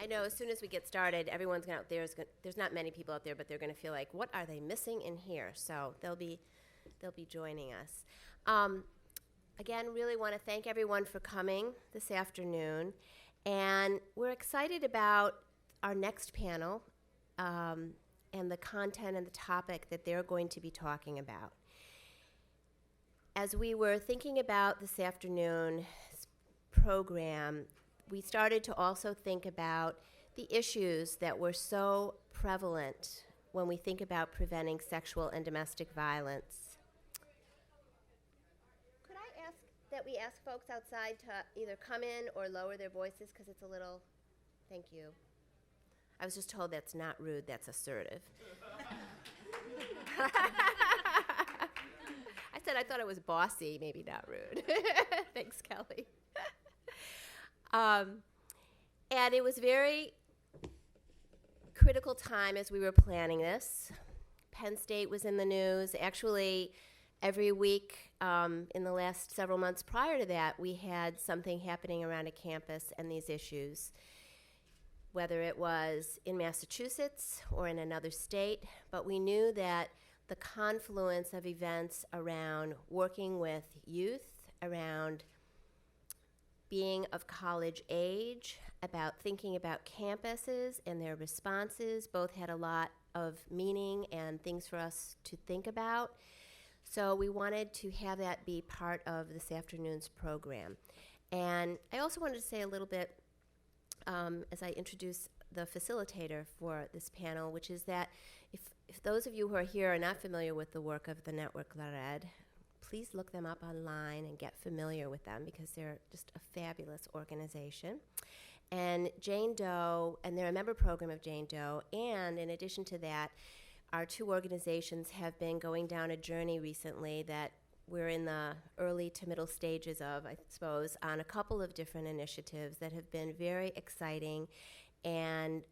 I know as soon as we get started, everyone's going out there's not many people out there, but they're going to feel like, what are they missing in here? So they'll be joining us. Again, really want to thank everyone for coming this afternoon, and we're excited about our next panel and the content and the topic that they're going to be talking about. As we were thinking about this afternoon's program, we started to also think about the issues that were so prevalent when we think about preventing sexual and domestic violence. Could I ask that we ask folks outside to either come in or lower their voices because it's a little, thank you. I was just told that's not rude, that's assertive. I said I thought it was bossy, maybe not rude. Thanks, Kelly. And it was very critical time as we were planning this. Penn State was in the news. Actually, every week in the last several months prior to that, we had something happening around a campus and these issues, whether it was in Massachusetts or in another state. But we knew that the confluence of events around working with youth, around being of college age, about thinking about campuses and their responses, both had a lot of meaning and things for us to think about. So we wanted to have that be part of this afternoon's program. And I also wanted to say a little bit as I introduce the facilitator for this panel, which is that if those of you who are here are not familiar with the work of the Network LARED, please look them up online and get familiar with them because they're just a fabulous organization. And Jane Doe, and they're a member program of Jane Doe, and in addition to that, our two organizations have been going down a journey recently that we're in the early to middle stages of, I suppose, on a couple of different initiatives that have been very exciting. And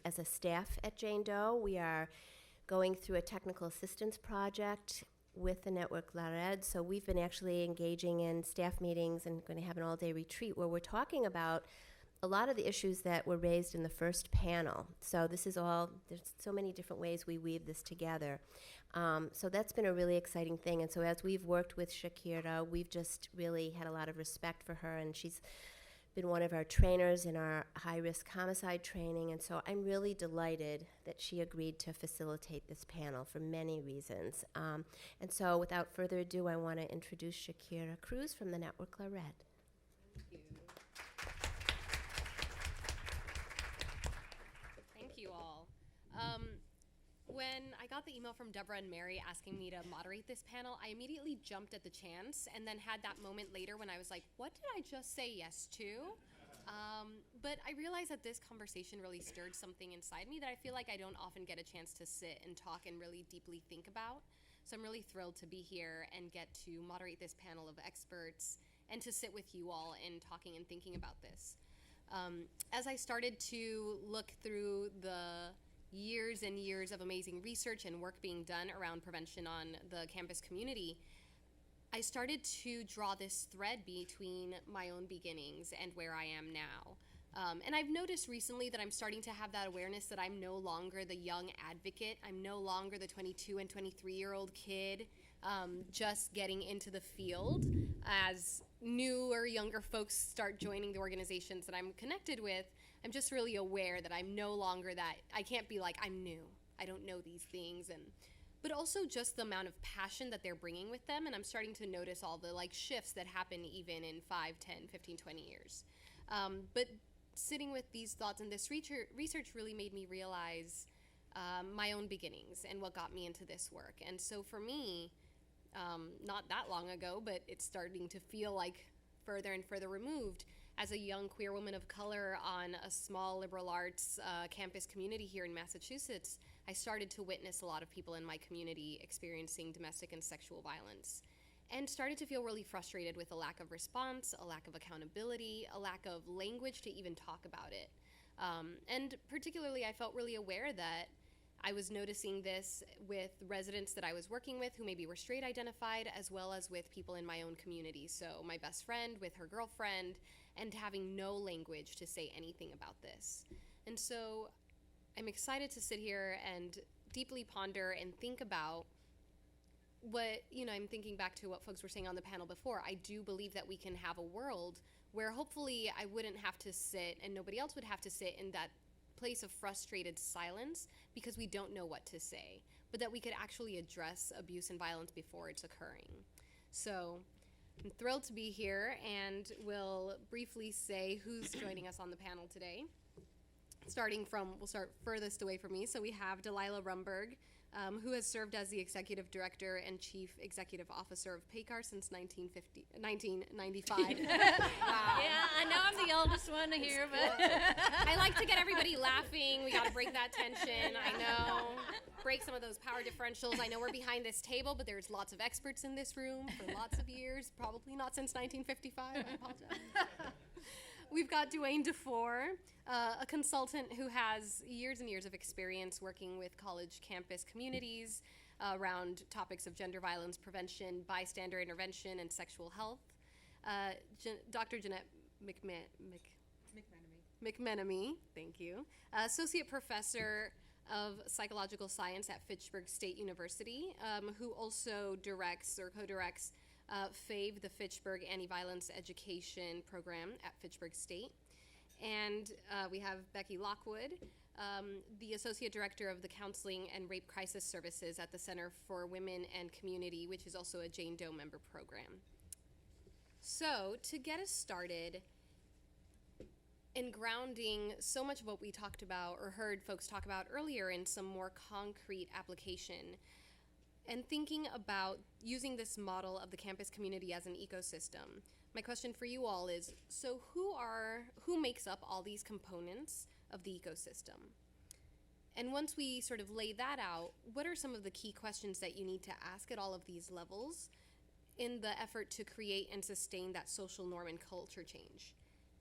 as a staff at Jane Doe, we are going through a technical assistance project with the Network LARED. So we've been actually engaging in staff meetings and going to have an all-day retreat where we're talking about a lot of the issues that were raised in the first panel. So this is all, there's so many different ways we weave this together. So that's been a really exciting thing. And so as we've worked with Shakira, we've just really had a lot of respect for her, and she's been one of our trainers in our high-risk homicide training, and so I'm really delighted that she agreed to facilitate this panel for many reasons. And so without further ado, I want to introduce Shakira Cruz from the Network LARED. Thank you. Thank you all. When I got the email from Deborah and Mary asking me to moderate this panel, I immediately jumped at the chance and then had that moment later when I was like, what did I just say yes to? But I realized that this conversation really stirred something inside me that I feel like I don't often get a chance to sit and talk and really deeply think about. So I'm really thrilled to be here and get to moderate this panel of experts and to sit with you all in talking and thinking about this. As I started to look through the years and years of amazing research and work being done around prevention on the campus community, I started to draw this thread between my own beginnings and where I am now. And I've noticed recently that I'm starting to have that awareness that I'm no longer the young advocate. I'm no longer the 22 and 23-year-old kid just getting into the field. As newer, younger folks start joining the organizations that I'm connected with, I'm just really aware that I'm no longer that. I can't be like, I'm new, I don't know these things, but also just the amount of passion that they're bringing with them, and I'm starting to notice all the shifts that happen even in 5, 10, 15, 20 years. But sitting with these thoughts and this research really made me realize my own beginnings and what got me into this work. And so for me, not that long ago, but it's starting to feel like further and further removed, as a young queer woman of color on a small liberal arts campus community here in Massachusetts, I started to witness a lot of people in my community experiencing domestic and sexual violence, and started to feel really frustrated with a lack of response, a lack of accountability, a lack of language to even talk about it. And particularly, I felt really aware that I was noticing this with residents that I was working with who maybe were straight identified, as well as with people in my own community. So my best friend with her girlfriend, and having no language to say anything about this. And so I'm excited to sit here and deeply ponder and think about what, I'm thinking back to what folks were saying on the panel before. I do believe that we can have a world where hopefully I wouldn't have to sit, and nobody else would have to sit in that place of frustrated silence because we don't know what to say, but that we could actually address abuse and violence before it's occurring. So I'm thrilled to be here, and will briefly say who's joining us on the panel today. We'll start furthest away from me. So we have Delilah Rumberg, who has served as the Executive Director and Chief Executive Officer of PACAR since 1995. Wow. Yeah, I know I'm the oldest one here, but I like to get everybody laughing. We got to break that tension. I know. Break some of those power differentials. I know we're behind this table, but there's lots of experts in this room for lots of years, probably not since 1955. I apologize. We've got Duane DeFore, a consultant who has years and years of experience working with college campus communities around topics of gender violence prevention, bystander intervention, and sexual health. Dr. Jeanette McMenemy, thank you. Associate Professor of Psychological Science at Fitchburg State University, who also directs or co-directs FAVE, the Fitchburg Anti-Violence Education Program at Fitchburg State. And we have Becky Lockwood, the Associate Director of the Counseling and Rape Crisis Services at the Center for Women and Community, which is also a Jane Doe member program. So to get us started in grounding so much of what we talked about or heard folks talk about earlier in some more concrete application, and thinking about using this model of the campus community as an ecosystem, my question for you all is, so who makes up all these components of the ecosystem? And once we sort of lay that out, what are some of the key questions that you need to ask at all of these levels in the effort to create and sustain that social norm and culture change?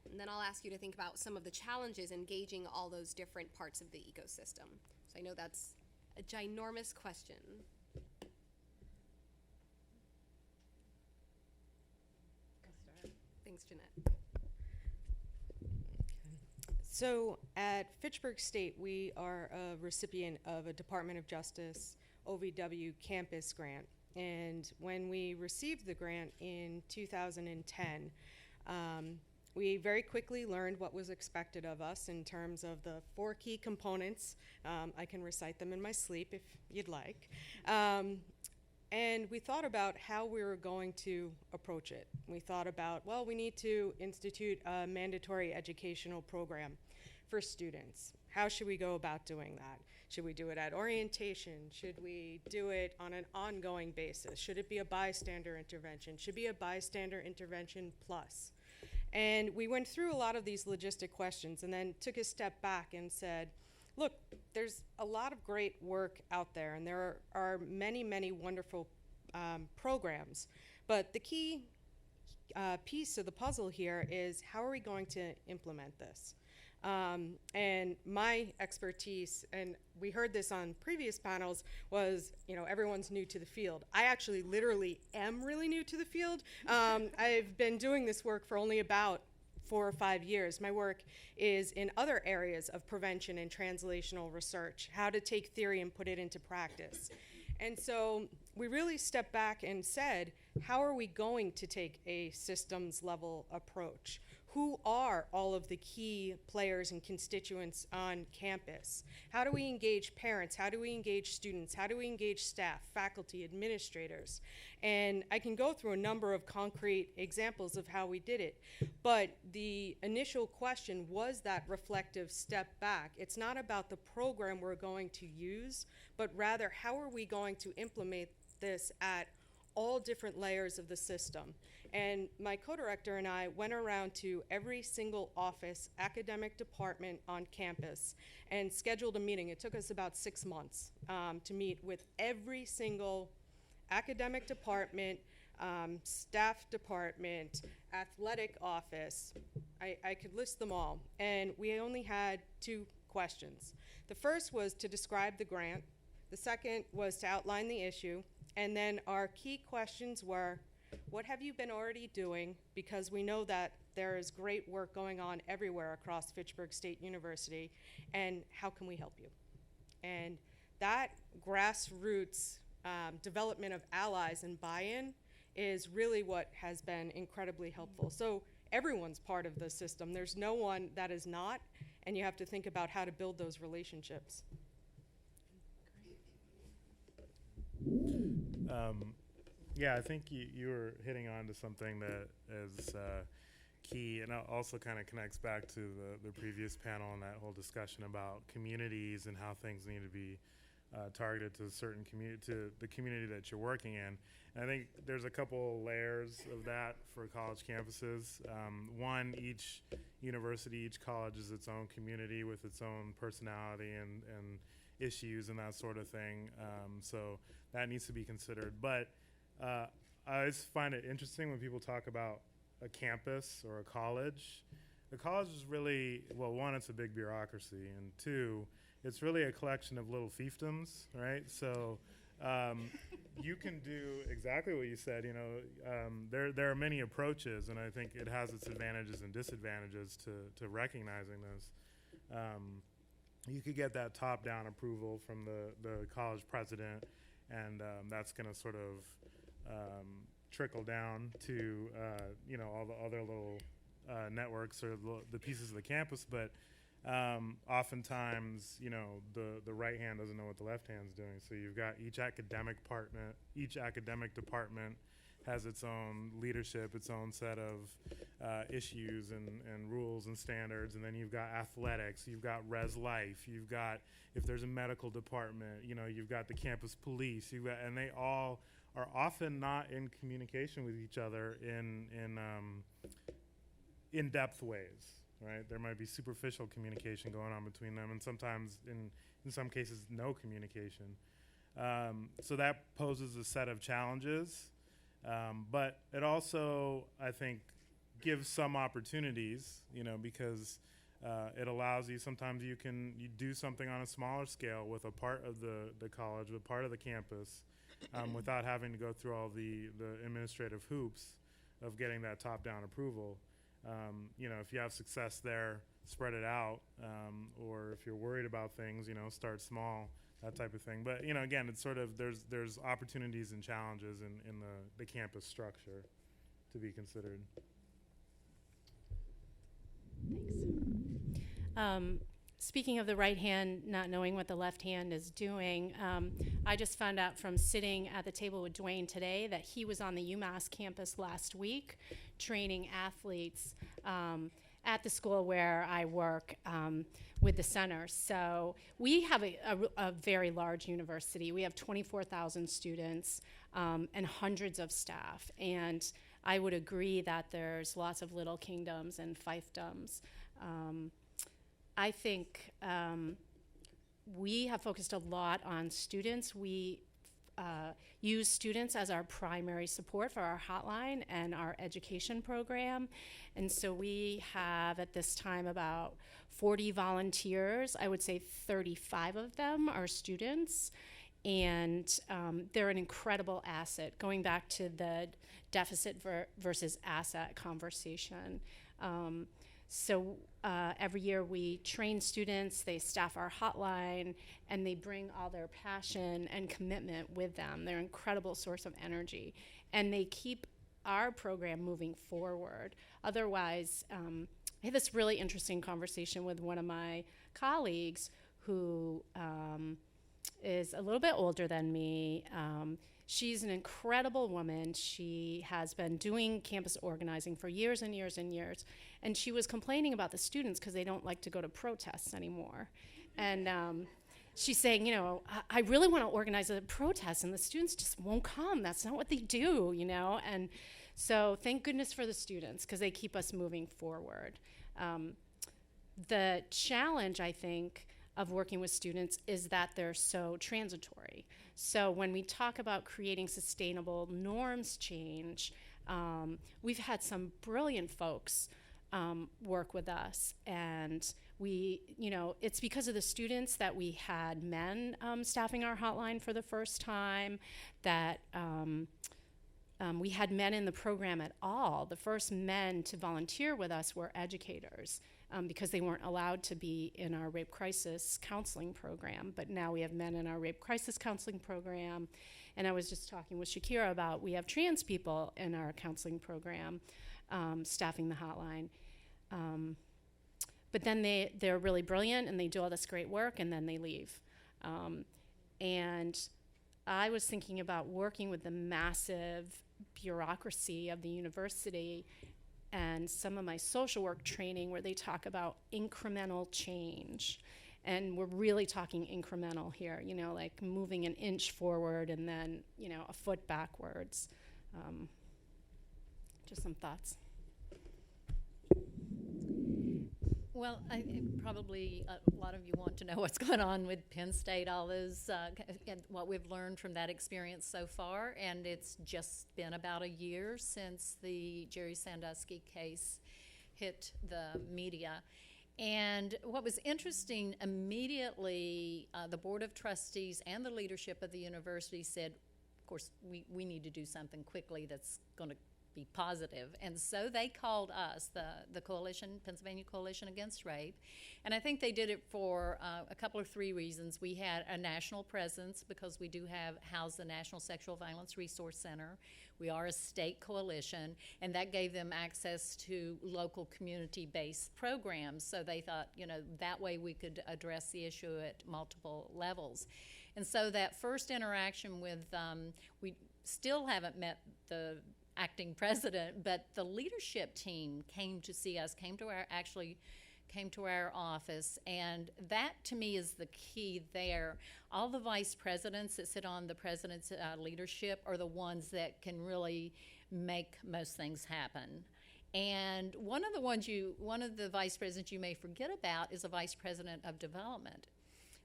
And then I'll ask you to think about some of the challenges engaging all those different parts of the ecosystem. So I know that's a ginormous question. Thanks, Jeanette. So at Fitchburg State, we are a recipient of a Department of Justice OVW campus grant. And when we received the grant in 2010, we very quickly learned what was expected of us in terms of the 4 key components. I can recite them in my sleep if you'd like. And we thought about how we were going to approach it. We thought about, well, we need to institute a mandatory educational program for students. How should we go about doing that? Should we do it at orientation? Should we do it on an ongoing basis? Should it be a bystander intervention? Should it be a bystander intervention plus? And we went through a lot of these logistic questions and then took a step back and said, look, there's a lot of great work out there, and there are many, many wonderful programs. But the key piece of the puzzle here is, how are we going to implement this? And my expertise, and we heard this on previous panels, was, everyone's new to the field. I actually literally am really new to the field. I've been doing this work for only about 4 or 5 years. My work is in other areas of prevention and translational research, how to take theory and put it into practice. And so we really stepped back and said, how are we going to take a systems level approach? Who are all of the key players and constituents on campus? How do we engage parents? How do we engage students? How do we engage staff, faculty, administrators? And I can go through a number of concrete examples of how we did it. But the initial question was that reflective step back. It's not about the program we're going to use, but rather how are we going to implement this at all different layers of the system. And my co-director and I went around to every single office, academic department on campus and scheduled a meeting. It took us about 6 months to meet with every single academic department, staff department, athletic office. I could list them all. And we only had 2 questions. The first was to describe the grant. The second was to outline the issue. And then our key questions were, what have you been already doing? Because we know that there is great work going on everywhere across Fitchburg State University, and how can we help you? And that grassroots development of allies and buy-in is really what has been incredibly helpful. So everyone's part of the system. There's no one that is not, and you have to think about how to build those relationships. Yeah, I think you were hitting on to something that is key, and also kind of connects back to the previous panel and that whole discussion about communities and how things need to be targeted to certain to the community that you're working in. And I think there's a couple layers of that for college campuses. One, each university, each college is its own community with its own personality and issues and that sort of thing. So that needs to be considered. But I always find it interesting when people talk about a campus or a college. The college is really, well, one, it's a big bureaucracy, and two, it's really a collection of little fiefdoms, right? So you can do exactly what you said. You know, there are many approaches, and I think it has its advantages and disadvantages to recognizing this. You could get that top-down approval from the college president, and that's going to sort of trickle down to you know, all the other little networks or the pieces of the campus. But oftentimes, you know, the right hand doesn't know what the left hand's doing. So you've got each academic department has its own leadership, its own set of issues and rules and standards. And then you've got athletics, you've got res life, you've got, if there's a medical department, you know, you've got the campus police, and they all are often not in communication with each other in-depth ways, right? There might be superficial communication going on between them, and sometimes, in some cases, no communication. So that poses a set of challenges, but it also, I think, gives some opportunities, you know, because it allows you, sometimes you do something on a smaller scale with a part of the college, with part of the campus, without having to go through all the administrative hoops of getting that top-down approval. You know, if you have success there, spread it out, or if you're worried about things, you know, start small, that type of thing. But, you know, again, it's sort of, there's opportunities and challenges in the campus structure to be considered. Thanks. Speaking of the right hand not knowing what the left hand is doing, I just found out from sitting at the table with Dwayne today that he was on the UMass campus last week training athletes at the school where I work with the center. So we have a very large university. We have 24,000 students and hundreds of staff. And I would agree that there's lots of little kingdoms and fiefdoms. I think we have focused a lot on students. We use students as our primary support for our hotline and our education program. And so we have at this time about 40 volunteers. I would say 35 of them are students. And they're an incredible asset, going back to the deficit versus asset conversation. So every year we train students, they staff our hotline, and they bring all their passion and commitment with them. They're an incredible source of energy, and they keep our program moving forward. Otherwise, I had this really interesting conversation with one of my colleagues who is a little bit older than me. She's an incredible woman. She has been doing campus organizing for years and years and years. And she was complaining about the students because they don't like to go to protests anymore. And she's saying, you know, I really want to organize a protest and the students just won't come. That's not what they do, you know? And so thank goodness for the students because they keep us moving forward. The challenge, I think, of working with students is that they're so transitory. So when we talk about creating sustainable norms change, we've had some brilliant folks work with us. And we, it's because of the students that we had men staffing our hotline for the first time, that we had men in the program at all. The first men to volunteer with us were educators, because they weren't allowed to be in our rape crisis counseling program. But now we have men in our rape crisis counseling program. And I was just talking with Shakira about, we have trans people in our counseling program, staffing the hotline. But then they're really brilliant and they do all this great work and then they leave. And I was thinking about working with the massive bureaucracy of the university and some of my social work training where they talk about incremental change. And we're really talking incremental here, like moving an inch forward and then, a foot backwards. Just some thoughts. Well, probably a lot of you want to know what's going on with Penn State, all those, and what we've learned from that experience so far. And it's just been about a year since the Jerry Sandusky case hit the media. And what was interesting, immediately the Board of Trustees and the leadership of the university said, of course, we need to do something quickly that's going to be positive. And so they called us, the coalition, Pennsylvania Coalition Against Rape. And I think they did it for a couple of three reasons. We had a national presence because we do house the National Sexual Violence Resource Center. We are a state coalition, and that gave them access to local community-based programs. So they thought, that way we could address the issue at multiple levels. And so that first interaction with, we still haven't met the acting president, but the leadership team came to see us, came to our office, and that to me is the key there. All the vice presidents that sit on the president's leadership are the ones that can really make most things happen. And one of the vice presidents you may forget about is the vice president of development.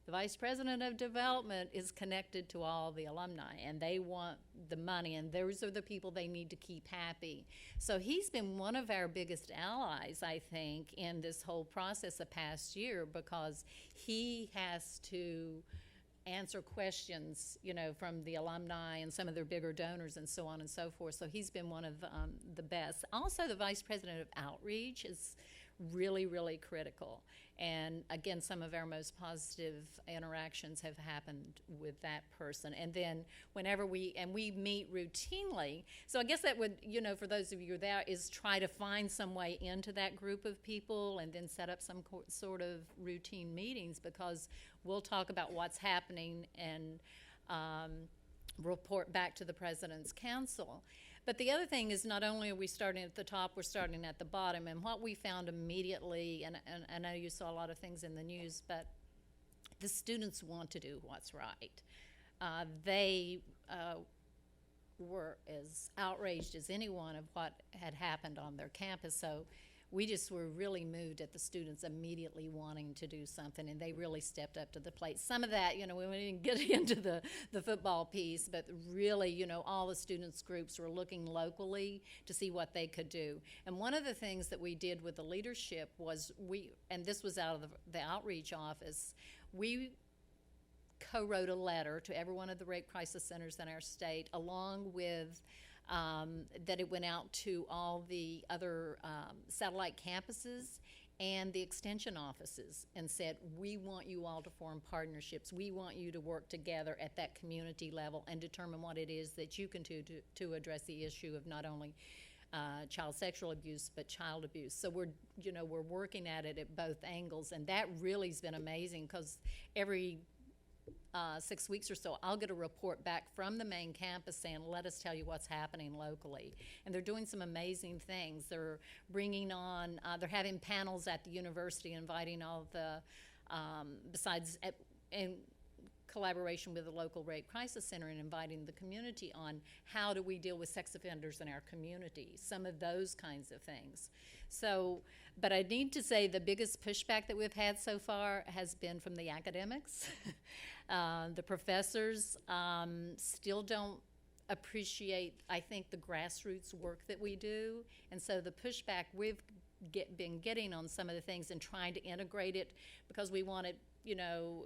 The vice president of development is connected to all the alumni, and they want the money, and those are the people they need to keep happy. So he's been one of our biggest allies, I think, in this whole process the past year, because he has to answer questions, from the alumni and some of their bigger donors and so on and so forth. So he's been one of the best. Also, the vice president of outreach is really, really critical. And again, some of our most positive interactions have happened with that person. And then whenever we meet routinely, so I guess that would, for those of you there, is try to find some way into that group of people and then set up some sort of routine meetings, because we'll talk about what's happening and report back to the President's Council. But the other thing is, not only are we starting at the top, we're starting at the bottom. And what we found immediately, and I know you saw a lot of things in the news, but the students want to do what's right. They were as outraged as anyone of what had happened on their campus. So we just were really moved at the students immediately wanting to do something, and they really stepped up to the plate. Some of that, we didn't get into the football piece, but really, all the students groups were looking locally to see what they could do. And one of the things that we did with the leadership was and this was out of the outreach office, we co-wrote a letter to every one of the rape crisis centers in our state, along with that it went out to all the other satellite campuses and the extension offices, and said, we want you all to form partnerships. We want you to work together at that community level and determine what it is that you can do to address the issue of not only child sexual abuse, but child abuse. So we're working at it at both angles, and that really has been amazing, because every 6 weeks or so, I'll get a report back from the main campus saying, let us tell you what's happening locally. And they're doing some amazing things. They're bringing on, they're having panels at the university, inviting all the, in collaboration with the local rape crisis center, and inviting the community on how do we deal with sex offenders in our community, some of those kinds of things. So, but I need to say the biggest pushback that we've had so far has been from the academics. The professors still don't appreciate, I think, the grassroots work that we do. And so the pushback we've been getting on some of the things and trying to integrate it, because we want it, you know,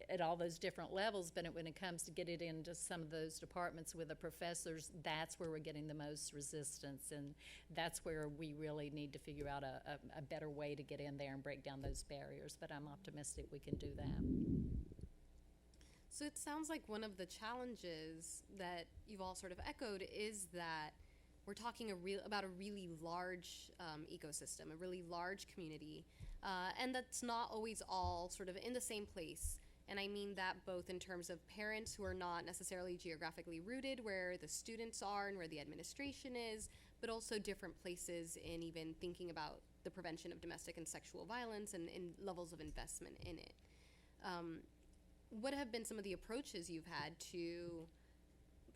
at all those different levels, but when it comes to get it into some of those departments with the professors, that's where we're getting the most resistance, and that's where we really need to figure out a better way to get in there and break down those barriers, but I'm optimistic we can do that. So it sounds like one of the challenges that you've all sort of echoed is that we're talking about a really large ecosystem, a really large community, and that's not always all sort of in the same place. And I mean that both in terms of parents who are not necessarily geographically rooted where the students are and where the administration is, but also different places in even thinking about the prevention of domestic and sexual violence and levels of investment in it. What have been some of the approaches you've had to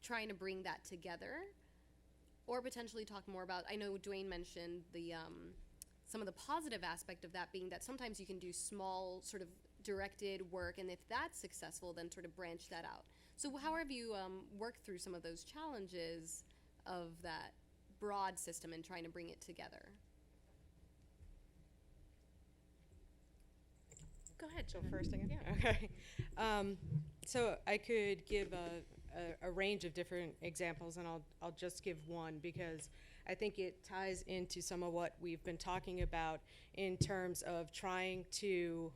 trying to bring that together, or potentially talk more about, I know Dwayne mentioned the some of the positive aspect of that being that sometimes you can do small sort of directed work, and if that's successful, then sort of branch that out. So how have you worked through some of those challenges of that broad system and trying to bring it together? Go ahead. So first again? Yeah. Okay. So I could give a range of different examples, and I'll just give one because I think it ties into some of what we've been talking about in terms of trying to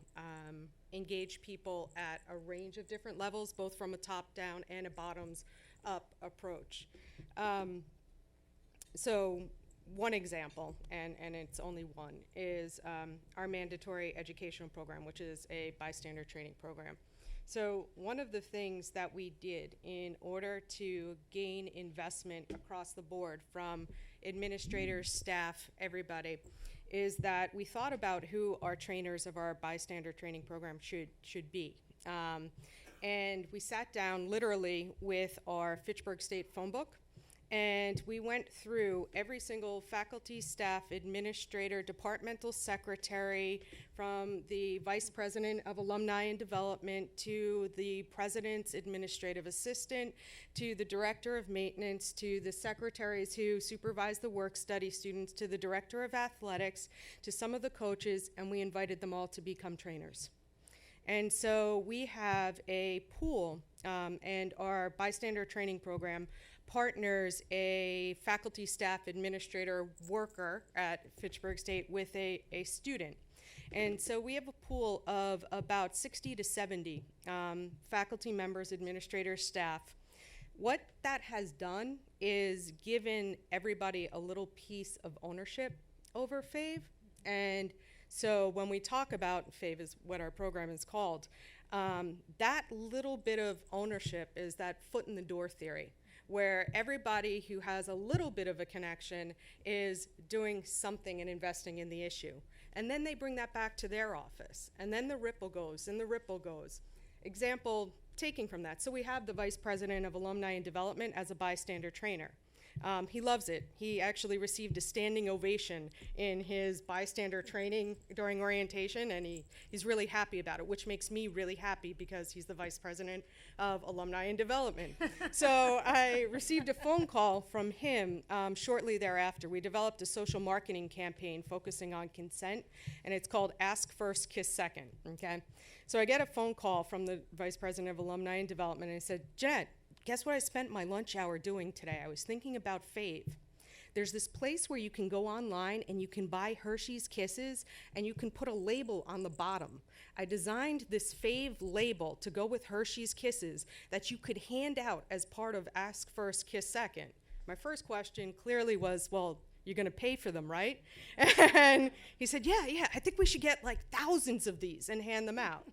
engage people at a range of different levels, both from a top-down and a bottoms-up approach. So one example, and it's only one, is our mandatory educational program, which is a bystander training program. So one of the things that we did in order to gain investment across the board from administrators, staff, everybody, is that we thought about who our trainers of our bystander training program should be. And we sat down literally with our Fitchburg State phone book, and we went through every single faculty, staff, administrator, departmental secretary, from the vice president of alumni and development to the president's administrative assistant to the director of maintenance to the secretaries who supervise the work study students to the director of athletics to some of the coaches, and we invited them all to become trainers. And so we have a pool, and our bystander training program partners a faculty, staff, administrator, worker at Fitchburg State with a student. And so we have a pool of about 60 to 70 faculty members, administrators, staff. What that has done is given everybody a little piece of ownership over FAVE. And so when we talk about FAVE, is what our program is called, that little bit of ownership is that foot in the door theory, where everybody who has a little bit of a connection is doing something and investing in the issue. And then they bring that back to their office. And then the ripple goes, and the ripple goes. Example taking from that. So we have the vice president of alumni and development as a bystander trainer. He loves it. He actually received a standing ovation in his bystander training during orientation, and he's really happy about it, which makes me really happy because he's the vice president of alumni and development. So I received a phone call from him shortly thereafter. We developed a social marketing campaign focusing on consent, and it's called Ask First, Kiss Second, okay? So I get a phone call from the vice president of alumni and development, and he said, "Jeanette, guess what I spent my lunch hour doing today? I was thinking about FAVE. There's this place where you can go online and you can buy Hershey's Kisses and you can put a label on the bottom. I designed this FAVE label to go with Hershey's Kisses that you could hand out as part of Ask First, Kiss Second." My first question clearly was, well, you're gonna pay for them, right? And he said, yeah, I think we should get like thousands of these and hand them out.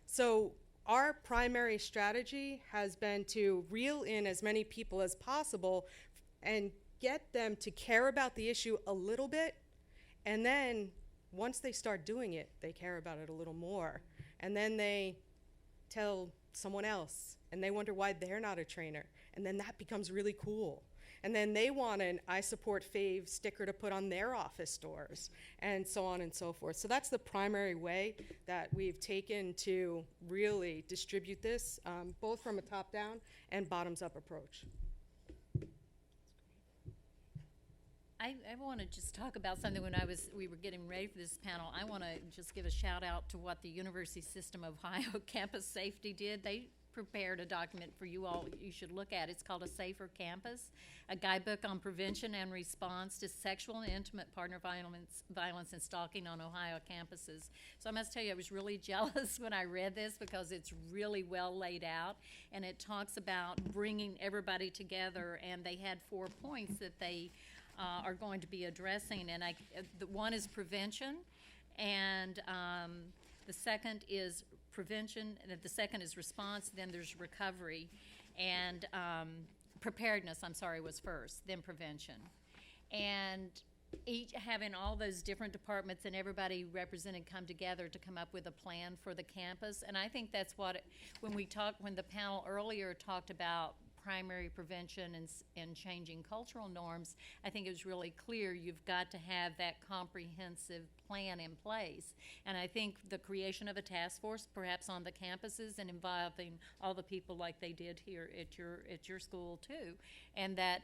So our primary strategy has been to reel in as many people as possible and get them to care about the issue a little bit, and then once they start doing it, they care about it a little more. And then they tell someone else, and they wonder why they're not a trainer, and then that becomes really cool. And then they want an I Support FAVE sticker to put on their office doors, and so on and so forth. So that's the primary way that we've taken to really distribute this, both from a top-down and bottoms-up approach. I want to just talk about something when we were getting ready for this panel. I want to just give a shout out to what the University System of Ohio Campus Safety did. They prepared a document for you all you should look at. It's called A Safer Campus, a guidebook on prevention and response to sexual and intimate partner violence and stalking on Ohio campuses. So I must tell you, I was really jealous when I read this because it's really well laid out, and it talks about bringing everybody together, and they had 4 points that they are going to be addressing, and the one is prevention, and the second is prevention, and the second is response, then there's recovery, and preparedness, was first, then prevention. And each having all those different departments and everybody represented come together to come up with a plan for the campus, and I think that's what, when the panel earlier talked about primary prevention and changing cultural norms, I think it was really clear you've got to have that comprehensive plan in place. And I think the creation of a task force, perhaps on the campuses, and involving all the people like they did here at your school too, and that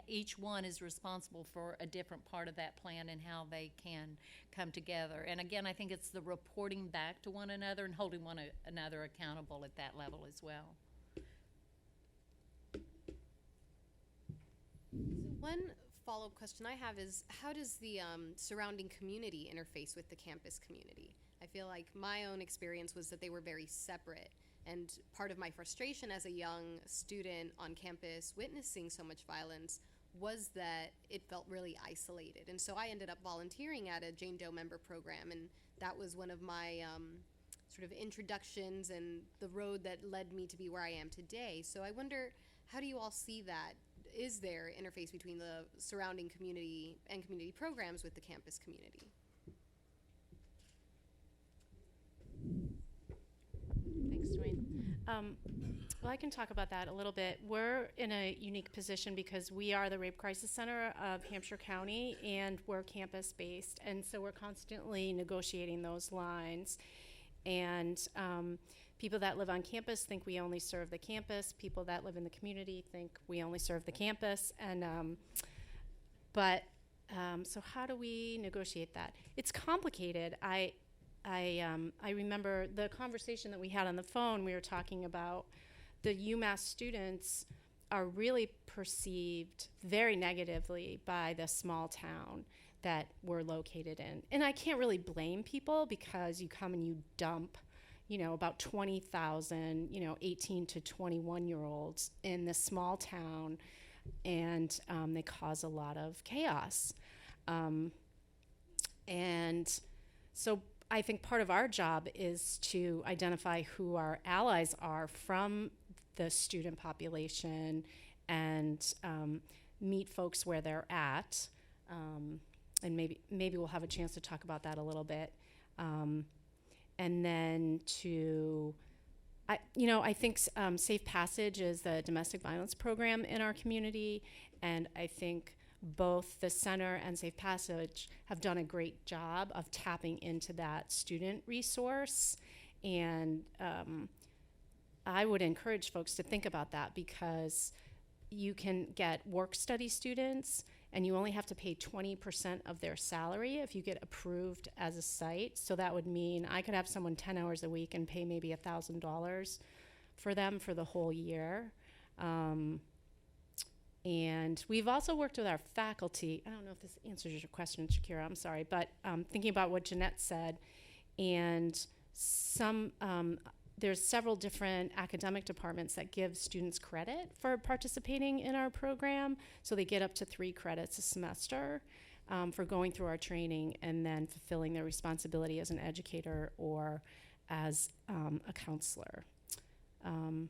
each one is responsible for a different part of that plan and how they can come together. And again, I think it's the reporting back to one another and holding one another accountable at that level as well. One follow-up question I have is, how does the surrounding community interface with the campus community? I feel like my own experience was that they were very separate, and part of my frustration as a young student on campus witnessing so much violence was that it felt really isolated. And so I ended up volunteering at a Jane Doe member program, and that was one of my sort of introductions and the road that led me to be where I am today. So I wonder, how do you all see that? Is there interface between the surrounding community and community programs with the campus community? Thanks, Dwayne. Well, I can talk about that a little bit. We're in a unique position because we are the Rape Crisis Center of Hampshire County, and we're campus-based, and so we're constantly negotiating those lines. And people that live on campus think we only serve the campus. People that live in the community think we only serve the campus. And so how do we negotiate that? It's complicated. I remember the conversation that we had on the phone. We were talking about the UMass students are really perceived very negatively by the small town that we're located in. And I can't really blame people because you come and you dump, about 20,000, 18 to 21-year-olds in this small town, and they cause a lot of chaos. And so I think part of our job is to identify who our allies are from the student population and meet folks where they're at. And maybe we'll have a chance to talk about that a little bit. And then I think Safe Passage is the domestic violence program in our community, and I think both the center and Safe Passage have done a great job of tapping into that student resource. And I would encourage folks to think about that, because you can get work study students and you only have to pay 20% of their salary if you get approved as a site. So that would mean I could have someone 10 hours a week and pay maybe $1,000 for them for the whole year. And we've also worked with our faculty. I don't know if this answers your question, Shakira, I'm sorry, but thinking about what Jeanette said, and there's several different academic departments that give students credit for participating in our program. So they get up to 3 credits a semester for going through our training and then fulfilling their responsibility as an educator or as a counselor. I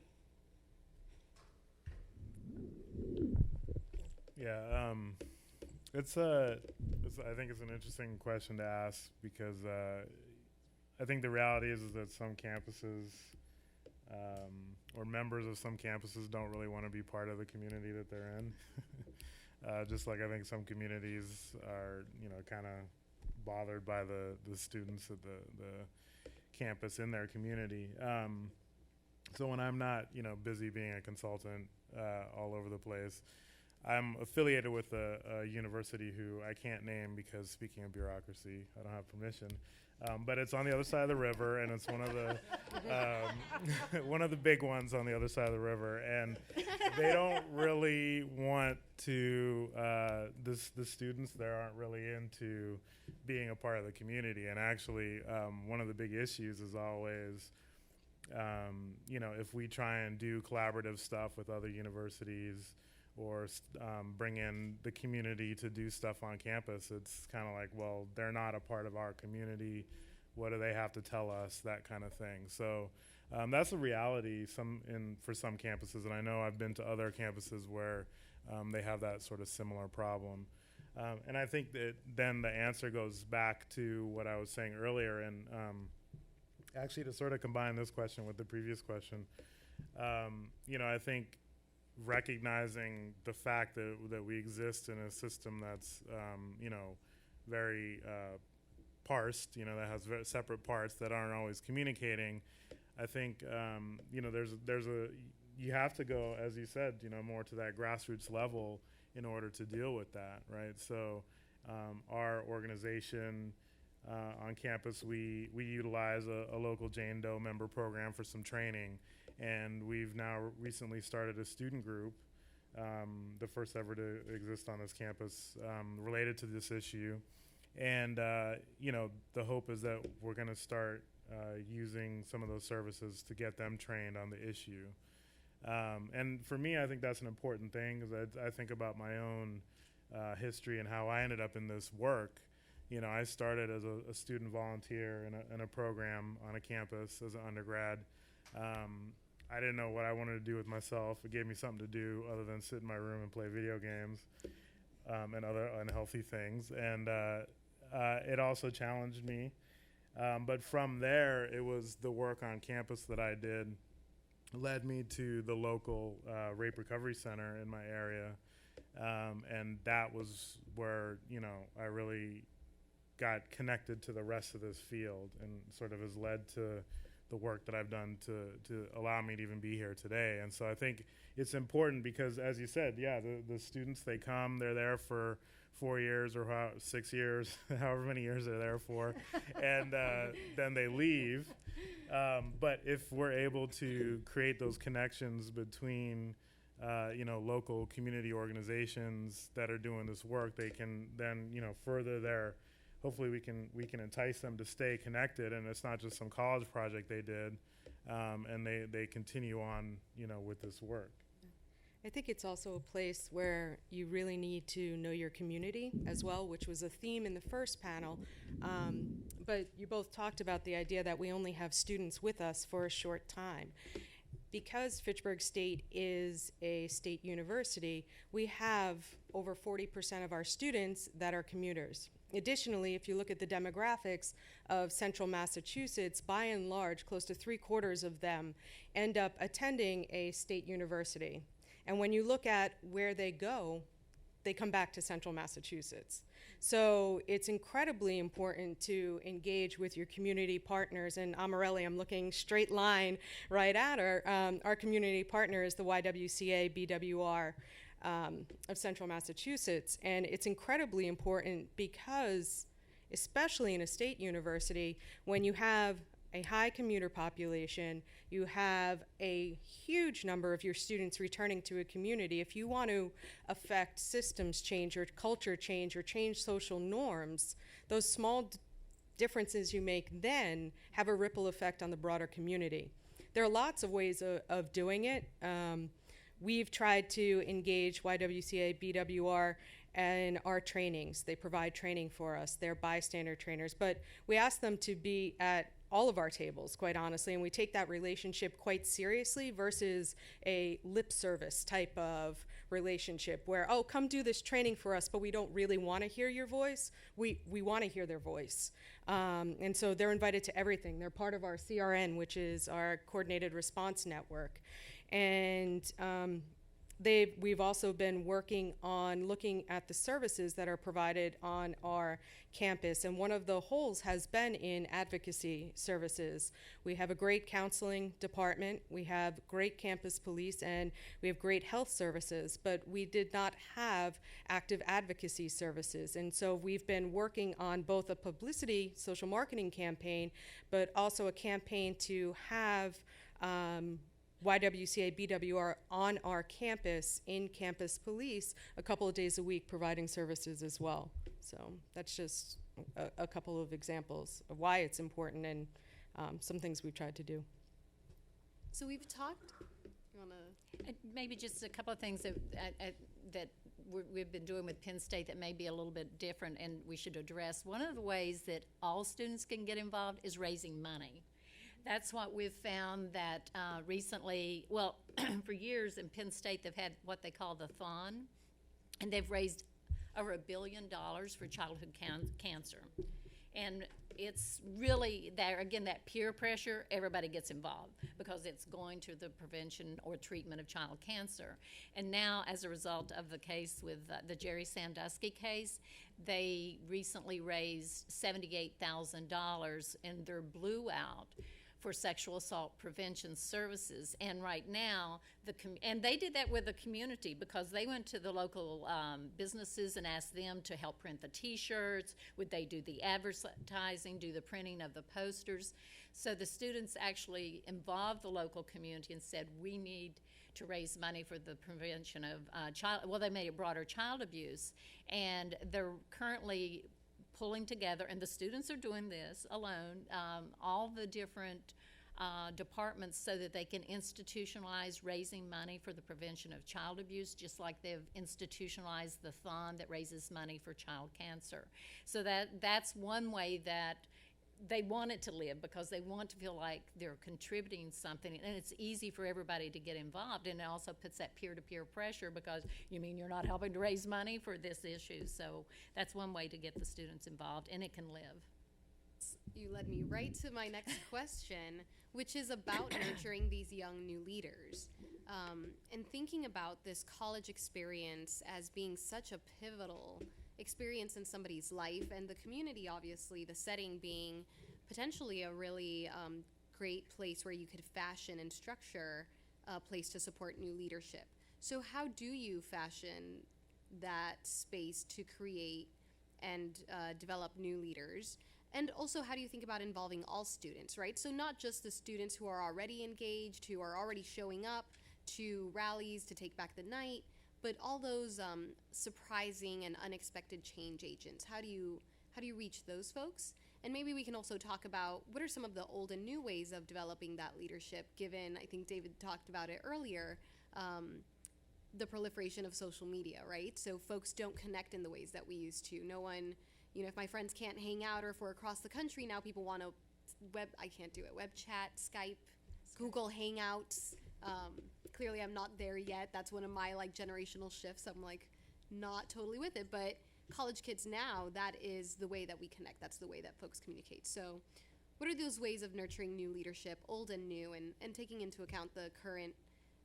think it's an interesting question to ask, because I think the reality is that some campuses or members of some campuses don't really want to be part of the community that they're in. Just like I think some communities are, kind of bothered by the students at the campus in their community. So when I'm not, busy being a consultant all over the place, I'm affiliated with a university who I can't name because, speaking of bureaucracy, I don't have permission. But it's on the other side of the river, and it's one of the one of the big ones on the other side of the river. And they don't really want to. The students there aren't really into being a part of the community. And actually, one of the big issues is always, if we try and do collaborative stuff with other universities, or bring in the community to do stuff on campus, it's kind of like, well, they're not a part of our community. What do they have to tell us? That kind of thing. So that's a reality for some campuses, and I know I've been to other campuses where they have that sort of similar problem. And I think that then the answer goes back to what I was saying earlier, and actually to sort of combine this question with the previous question, I think recognizing the fact that we exist in a system that's very parsed, that has very separate parts that aren't always communicating. I think you have to go, as you said, more to that grassroots level in order to deal with that, right? So our organization on campus, we utilize a local Jane Doe member program for some training. And we've now recently started a student group, the first ever to exist on this campus, related to this issue. And, the hope is that we're going to start using some of those services to get them trained on the issue. And for me, I think that's an important thing, because I think about my own history and how I ended up in this work. I started as a student volunteer in a program on a campus as an undergrad. I didn't know what I wanted to do with myself. It gave me something to do other than sit in my room and play video games and other unhealthy things. And it also challenged me. But from there, it was the work on campus that I did led me to the local rape recovery center in my area. And that was where, I really got connected to the rest of this field, and sort of has led to the work that I've done to allow me to even be here today. And so I think it's important because, as you said, the students, they come, they're there for 4 years or 6 years, however many years they're there for, and then they leave. But if we're able to create those connections between local community organizations that are doing this work, they can then further their. Hopefully we can entice them to stay connected, and it's not just some college project they did, and they continue on with this work. I think it's also a place where you really need to know your community as well, which was a theme in the first panel. But you both talked about the idea that we only have students with us for a short time. Because Fitchburg State is a state university, we have over 40% of our students that are commuters. Additionally, if you look at the demographics of central Massachusetts, by and large, close to 3/4 of them end up attending a state university. And when you look at where they go, they come back to central Massachusetts. So it's incredibly important to engage with your community partners. And Amarelli, I'm looking straight line right at her. Our community partner is the YWCA BWR of central Massachusetts. And it's incredibly important because, especially in a state university, when you have a high commuter population, you have a huge number of your students returning to a community. If you want to affect systems change or culture change or change social norms, those small differences you make then have a ripple effect on the broader community. There are lots of ways of doing it. We've tried to engage YWCA, BWR, in our trainings. They provide training for us. They're bystander trainers. But we ask them to be at all of our tables, quite honestly, and we take that relationship quite seriously versus a lip service type of relationship where, oh, come do this training for us, but we don't really want to hear your voice. We want to hear their voice. And so they're invited to everything. They're part of our CRN, which is our Coordinated Response Network. And we've also been working on looking at the services that are provided on our campus, and one of the holes has been in advocacy services. We have a great counseling department, we have great campus police, and we have great health services, but we did not have active advocacy services. And so we've been working on both a publicity social marketing campaign, but also a campaign to have YWCA BWR on our campus in campus police a couple of days a week providing services as well. So that's just a couple of examples of why it's important and some things we've tried to do. So we've talked. You want to? Maybe just a couple of things that we've been doing with Penn State that may be a little bit different and we should address. One of the ways that all students can get involved is raising money. That's what we've found that recently, well, for years in Penn State, they've had what they call the Thon, and they've raised over $1 billion for childhood cancer. And it's really there, again, that peer pressure, everybody gets involved because it's going to the prevention or treatment of child cancer. And now, as a result of the case with the Jerry Sandusky case, they recently raised $78,000 in their Blue Out for sexual assault prevention services. And right now, and they did that with the community because they went to the local businesses and asked them to help print the t-shirts. Would they do the advertising, do the printing of the posters? So the students actually involved the local community and said, we need to raise money for the prevention of they made it broader child abuse. And they're currently pulling together, and the students are doing this alone, all the different departments so that they can institutionalize raising money for the prevention of child abuse, just like they've institutionalized the Thon that raises money for child cancer. So that's one way that they want it to live because they want to feel like they're contributing something, and it's easy for everybody to get involved, and it also puts that peer-to-peer pressure because you mean you're not helping to raise money for this issue. So that's one way to get the students involved, and it can live. You led me right to my next question, which is about nurturing these young new leaders and thinking about this college experience as being such a pivotal experience in somebody's life, and the community, obviously, the setting being potentially a really great place where you could fashion and structure a place to support new leadership. So how do you fashion that space to create and develop new leaders? And also, how do you think about involving all students, right? So not just the students who are already engaged, who are already showing up to rallies to take back the night, but all those surprising and unexpected change agents. How do you reach those folks? And maybe we can also talk about what are some of the old and new ways of developing that leadership, given, I think David talked about it earlier, the proliferation of social media, right? So folks don't connect in the ways that we used to. No one, if my friends can't hang out or if we're across the country, now people want to I can't do it, web chat, Skype, Google Hangouts. Clearly I'm not there yet. That's one of my generational shifts. I'm not totally with it, but college kids now, that is the way that we connect. That's the way that folks communicate. So what are those ways of nurturing new leadership, old and new, and taking into account the current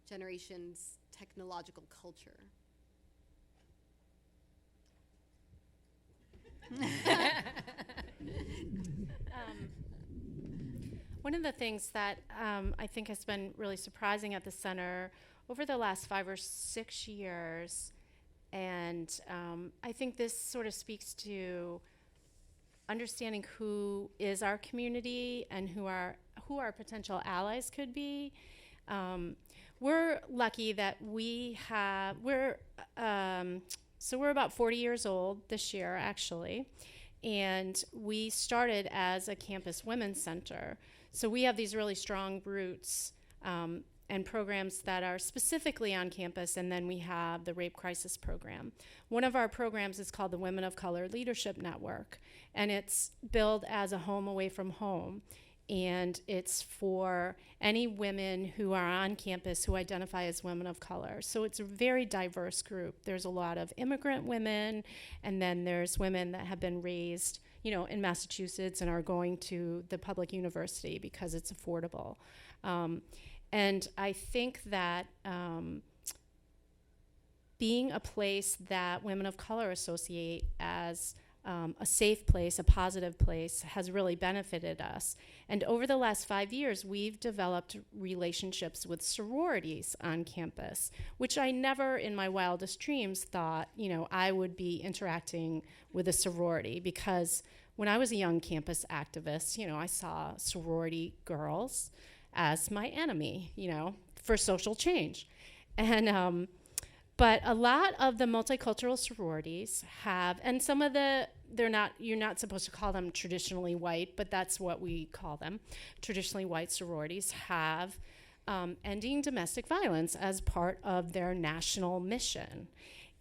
generation's technological culture? One of the things that I think has been really surprising at the center over the last 5 or 6 years, and I think this sort of speaks to understanding who is our community and who our potential allies could be. We're lucky that we're about 40 years old this year, actually, and we started as a campus women's center. So we have these really strong roots and programs that are specifically on campus, and then we have the Rape Crisis Program. One of our programs is called the Women of Color Leadership Network, and it's billed as a home away from home. And it's for any women who are on campus who identify as women of color. So it's a very diverse group. There's a lot of immigrant women, and then there's women that have been raised, in Massachusetts and are going to the public university because it's affordable. And I think that being a place that women of color associate as a safe place, a positive place, has really benefited us. And over the last 5 years, we've developed relationships with sororities on campus, which I never in my wildest dreams thought, I would be interacting with a sorority, because when I was a young campus activist, I saw sorority girls as my enemy, for social change. And but a lot of the multicultural sororities have, and some of you're not supposed to call them traditionally white, but that's what we call them. Traditionally white sororities have ending domestic violence as part of their national mission.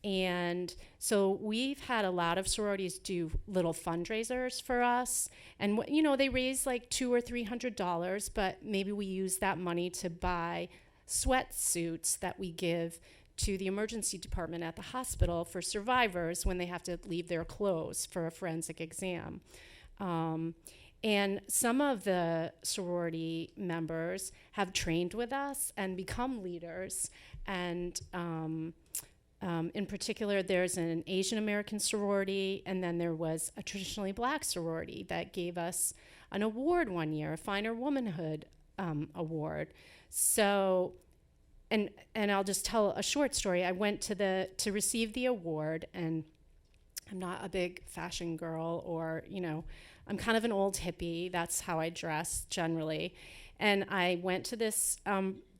And so we've had a lot of sororities do little fundraisers for us. And, they raise like $200 or $300, but maybe we use that money to buy sweatsuits that we give to the emergency department at the hospital for survivors when they have to leave their clothes for a forensic exam. And some of the sorority members have trained with us and become leaders. And in particular, there's an Asian American sorority, and then there was a traditionally black sorority that gave us an award one year, a Finer Womanhood award. So, and I'll just tell a short story. I went to receive the award, and I'm not a big fashion girl, or, I'm kind of an old hippie. That's how I dress generally. And I went to this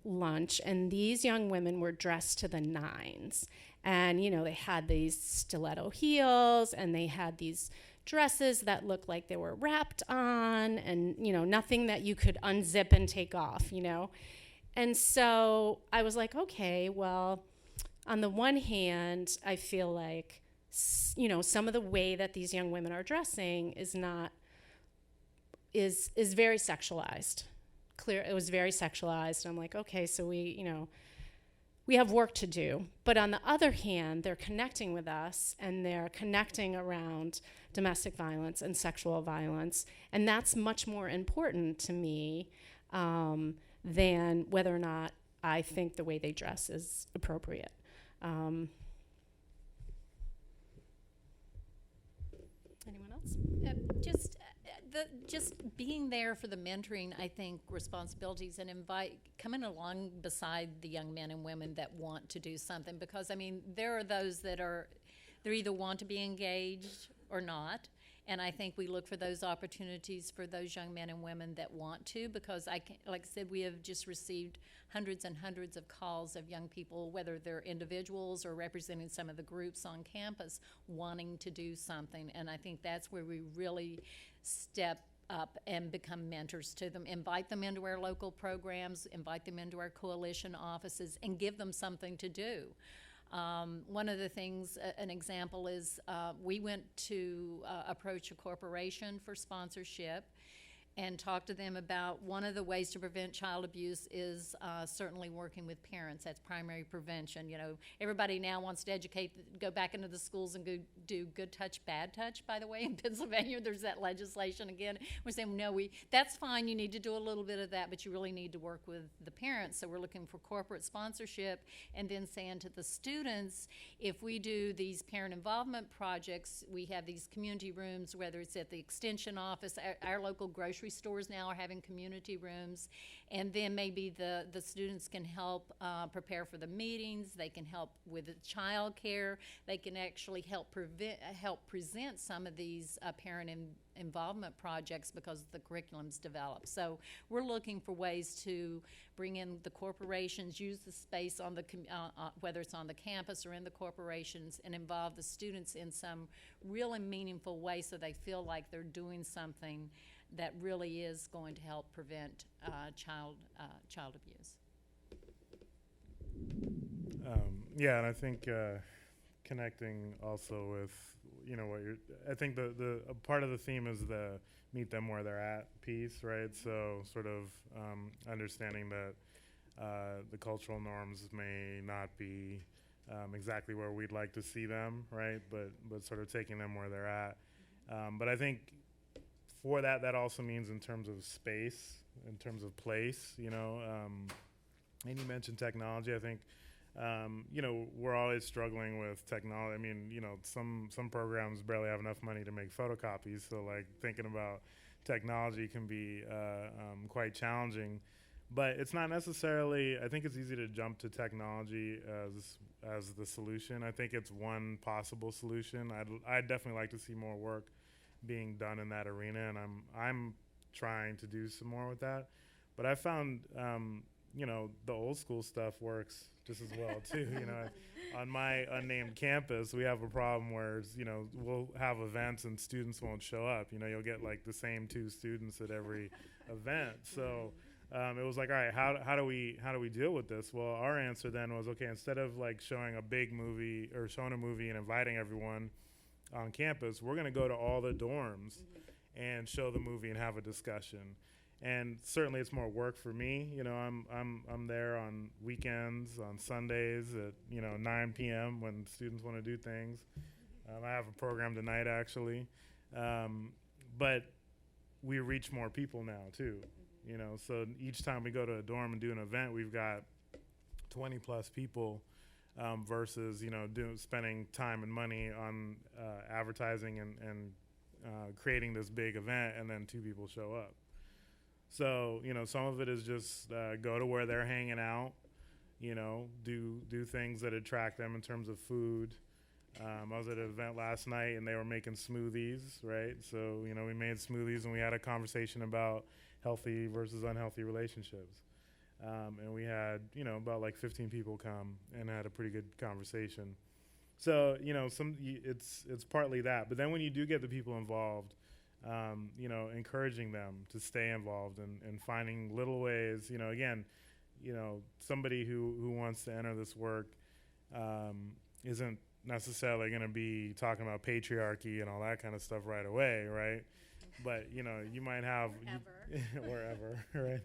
lunch, and these young women were dressed to the nines. And, they had these stiletto heels, and they had these dresses that looked like they were wrapped on, and, nothing that you could unzip and take off, And so I was like, okay, well, on the one hand, I feel like, some of the way that these young women are dressing is very sexualized. It was very sexualized. I'm like, okay, so we have work to do. But on the other hand, they're connecting with us, and they're connecting around domestic violence and sexual violence. And that's much more important to me than whether or not I think the way they dress is appropriate. Anyone else? Just being there for the mentoring, I think, responsibilities, and coming along beside the young men and women that want to do something, because there are those that they either want to be engaged or not. And I think we look for those opportunities for those young men and women that want to, because like I said, we have just received hundreds and hundreds of calls of young people, whether they're individuals or representing some of the groups on campus, wanting to do something. And I think that's where we really step up and become mentors to them, invite them into our local programs, invite them into our coalition offices, and give them something to do. One of the things, an example is we went to approach a corporation for sponsorship and talk to them about one of the ways to prevent child abuse is certainly working with parents. That's primary prevention. Everybody now wants to go back into the schools and go do good touch, bad touch, by the way. In Pennsylvania, there's that legislation again. We're saying, no, that's fine. You need to do a little bit of that, but you really need to work with the parents. So we're looking for corporate sponsorship, and then saying to the students, if we do these parent involvement projects, we have these community rooms, whether it's at the extension office, our local grocery stores now are having community rooms, and then maybe the students can help prepare for the meetings. They can help with the child care. They can actually help present some of these parent involvement projects because the curriculum's developed. So we're looking for ways to bring in the corporations, use the space on whether it's on the campus or in the corporations, and involve the students in some really meaningful way so they feel like they're doing something that really is going to help prevent child abuse. Yeah, and I think connecting also with I think the a part of the theme is the meet them where they're at piece, right? So sort of understanding that the cultural norms may not be exactly where we'd like to see them, right? But sort of taking them where they're at. But I think for that also means in terms of space, in terms of place, and you mentioned technology. I think we're always struggling with technology. I mean, some programs barely have enough money to make photocopies, so like thinking about technology can be quite challenging. But it's not necessarily, I think it's easy to jump to technology as the solution. I think it's one possible solution. I'd definitely like to see more work being done in that arena, and I'm trying to do some more with that. But I found, the old school stuff works just as well too. On my unnamed campus, we have a problem where we'll have events and students won't show up. You'll get like the same 2 students at every event. So it was like, all right, how do we deal with this? Well, our answer then was, okay, instead of like showing a big movie or showing a movie and inviting everyone on campus, we're going to go to all the dorms and show the movie and have a discussion. And certainly it's more work for me. I'm there on weekends, on Sundays at 9 p.m. when students want to do things. I have a program tonight actually, but we reach more people now too. So each time we go to a dorm and do an event, we've got 20 plus people versus spending time and money on advertising and creating this big event, and then 2 people show up. So some of it is just go to where they're hanging out, do things that attract them in terms of food. I was at an event last night and they were making smoothies, right? So we made smoothies and we had a conversation about healthy versus unhealthy relationships. And we had, about like 15 people come and had a pretty good conversation. So, it's partly that. But then when you do get the people involved, encouraging them to stay involved and finding little ways, again, somebody who wants to enter this work isn't necessarily going to be talking about patriarchy and all that kind of stuff right away, right? But you might have wherever, right?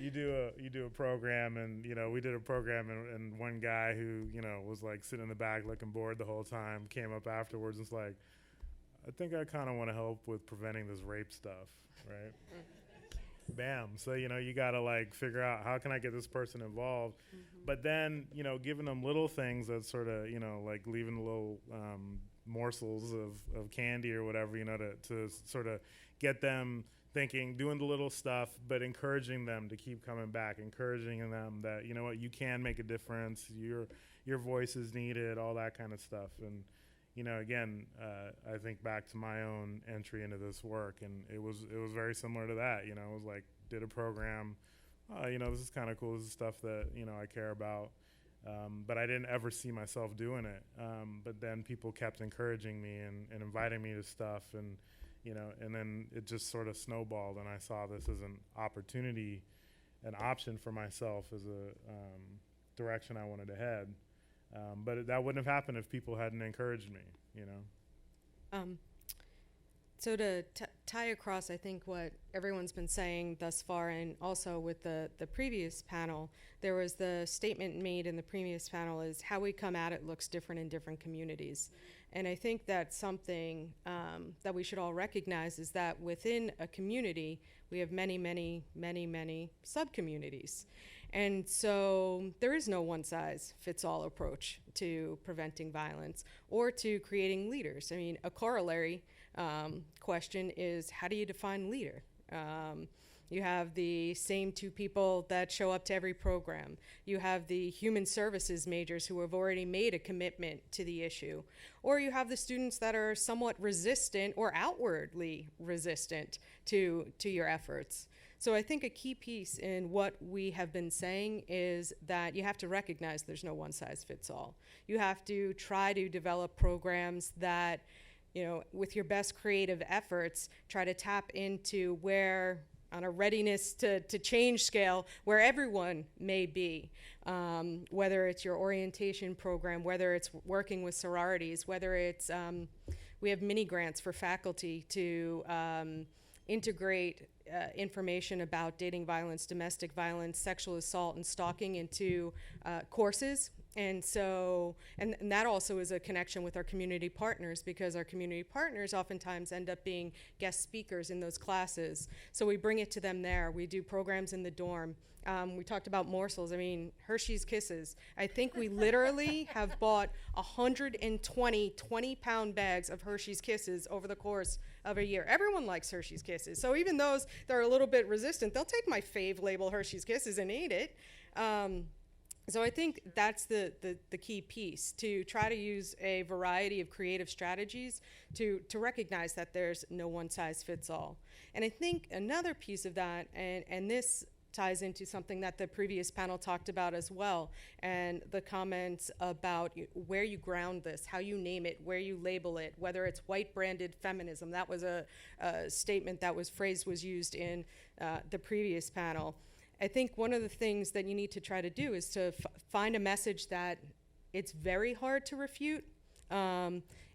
You do a program, and we did a program, and one guy who was like sitting in the back looking bored the whole time came up afterwards and was like, I think I kind of want to help with preventing this rape stuff, right? Bam. So you gotta like figure out how can I get this person involved, but then giving them little things that sort of like leaving little morsels of candy or whatever, to sort of get them thinking, doing the little stuff, but encouraging them to keep coming back, encouraging them that what, you can make a difference, your voice is needed, all that kind of stuff. And again, I think back to my own entry into this work, and it was very similar to that. It was like, did a program, this is kind of cool, this is stuff that I care about, but I didn't ever see myself doing it. But then people kept encouraging me and inviting me to stuff, and and then it just sort of snowballed, and I saw this as an opportunity, an option for myself as a direction I wanted to head. But that wouldn't have happened if people hadn't encouraged me, So to tie across, I think, what everyone's been saying thus far, and also with the previous panel, there was the statement made in the previous panel is how we come at it looks different in different communities. And I think that's something that we should all recognize, is that within a community, we have many, many, many, many sub-communities. And so there is no one-size-fits-all approach to preventing violence or to creating leaders. I mean, a corollary question is, how do you define leader? You have the same 2 people that show up to every program. You have the human services majors who have already made a commitment to the issue. Or you have the students that are somewhat resistant or outwardly resistant to your efforts. So I think a key piece in what we have been saying is that you have to recognize there's no one size fits all. You have to try to develop programs that, with your best creative efforts, try to tap into where, on a readiness to change scale, where everyone may be, whether it's your orientation program, whether it's working with sororities, whether it's, we have mini grants for faculty to integrate information about dating violence, domestic violence, sexual assault, and stalking into courses. And so, and that also is a connection with our community partners, because our community partners oftentimes end up being guest speakers in those classes. So we bring it to them there. We do programs in the dorm. We talked about morsels. I mean, Hershey's Kisses. I think we literally have bought 120 20-pound bags of Hershey's Kisses over the course of a year. Everyone likes Hershey's Kisses. So even those that are a little bit resistant, they'll take my fave label Hershey's Kisses and eat it. So I think that's the key piece, to try to use a variety of creative strategies to recognize that there's no one size fits all. And I think another piece of that, and this ties into something that the previous panel talked about as well, and the comments about where you ground this, how you name it, where you label it, whether it's white branded feminism. That was a statement that was used in the previous panel. I think one of the things that you need to try to do is to find a message that it's very hard to refute.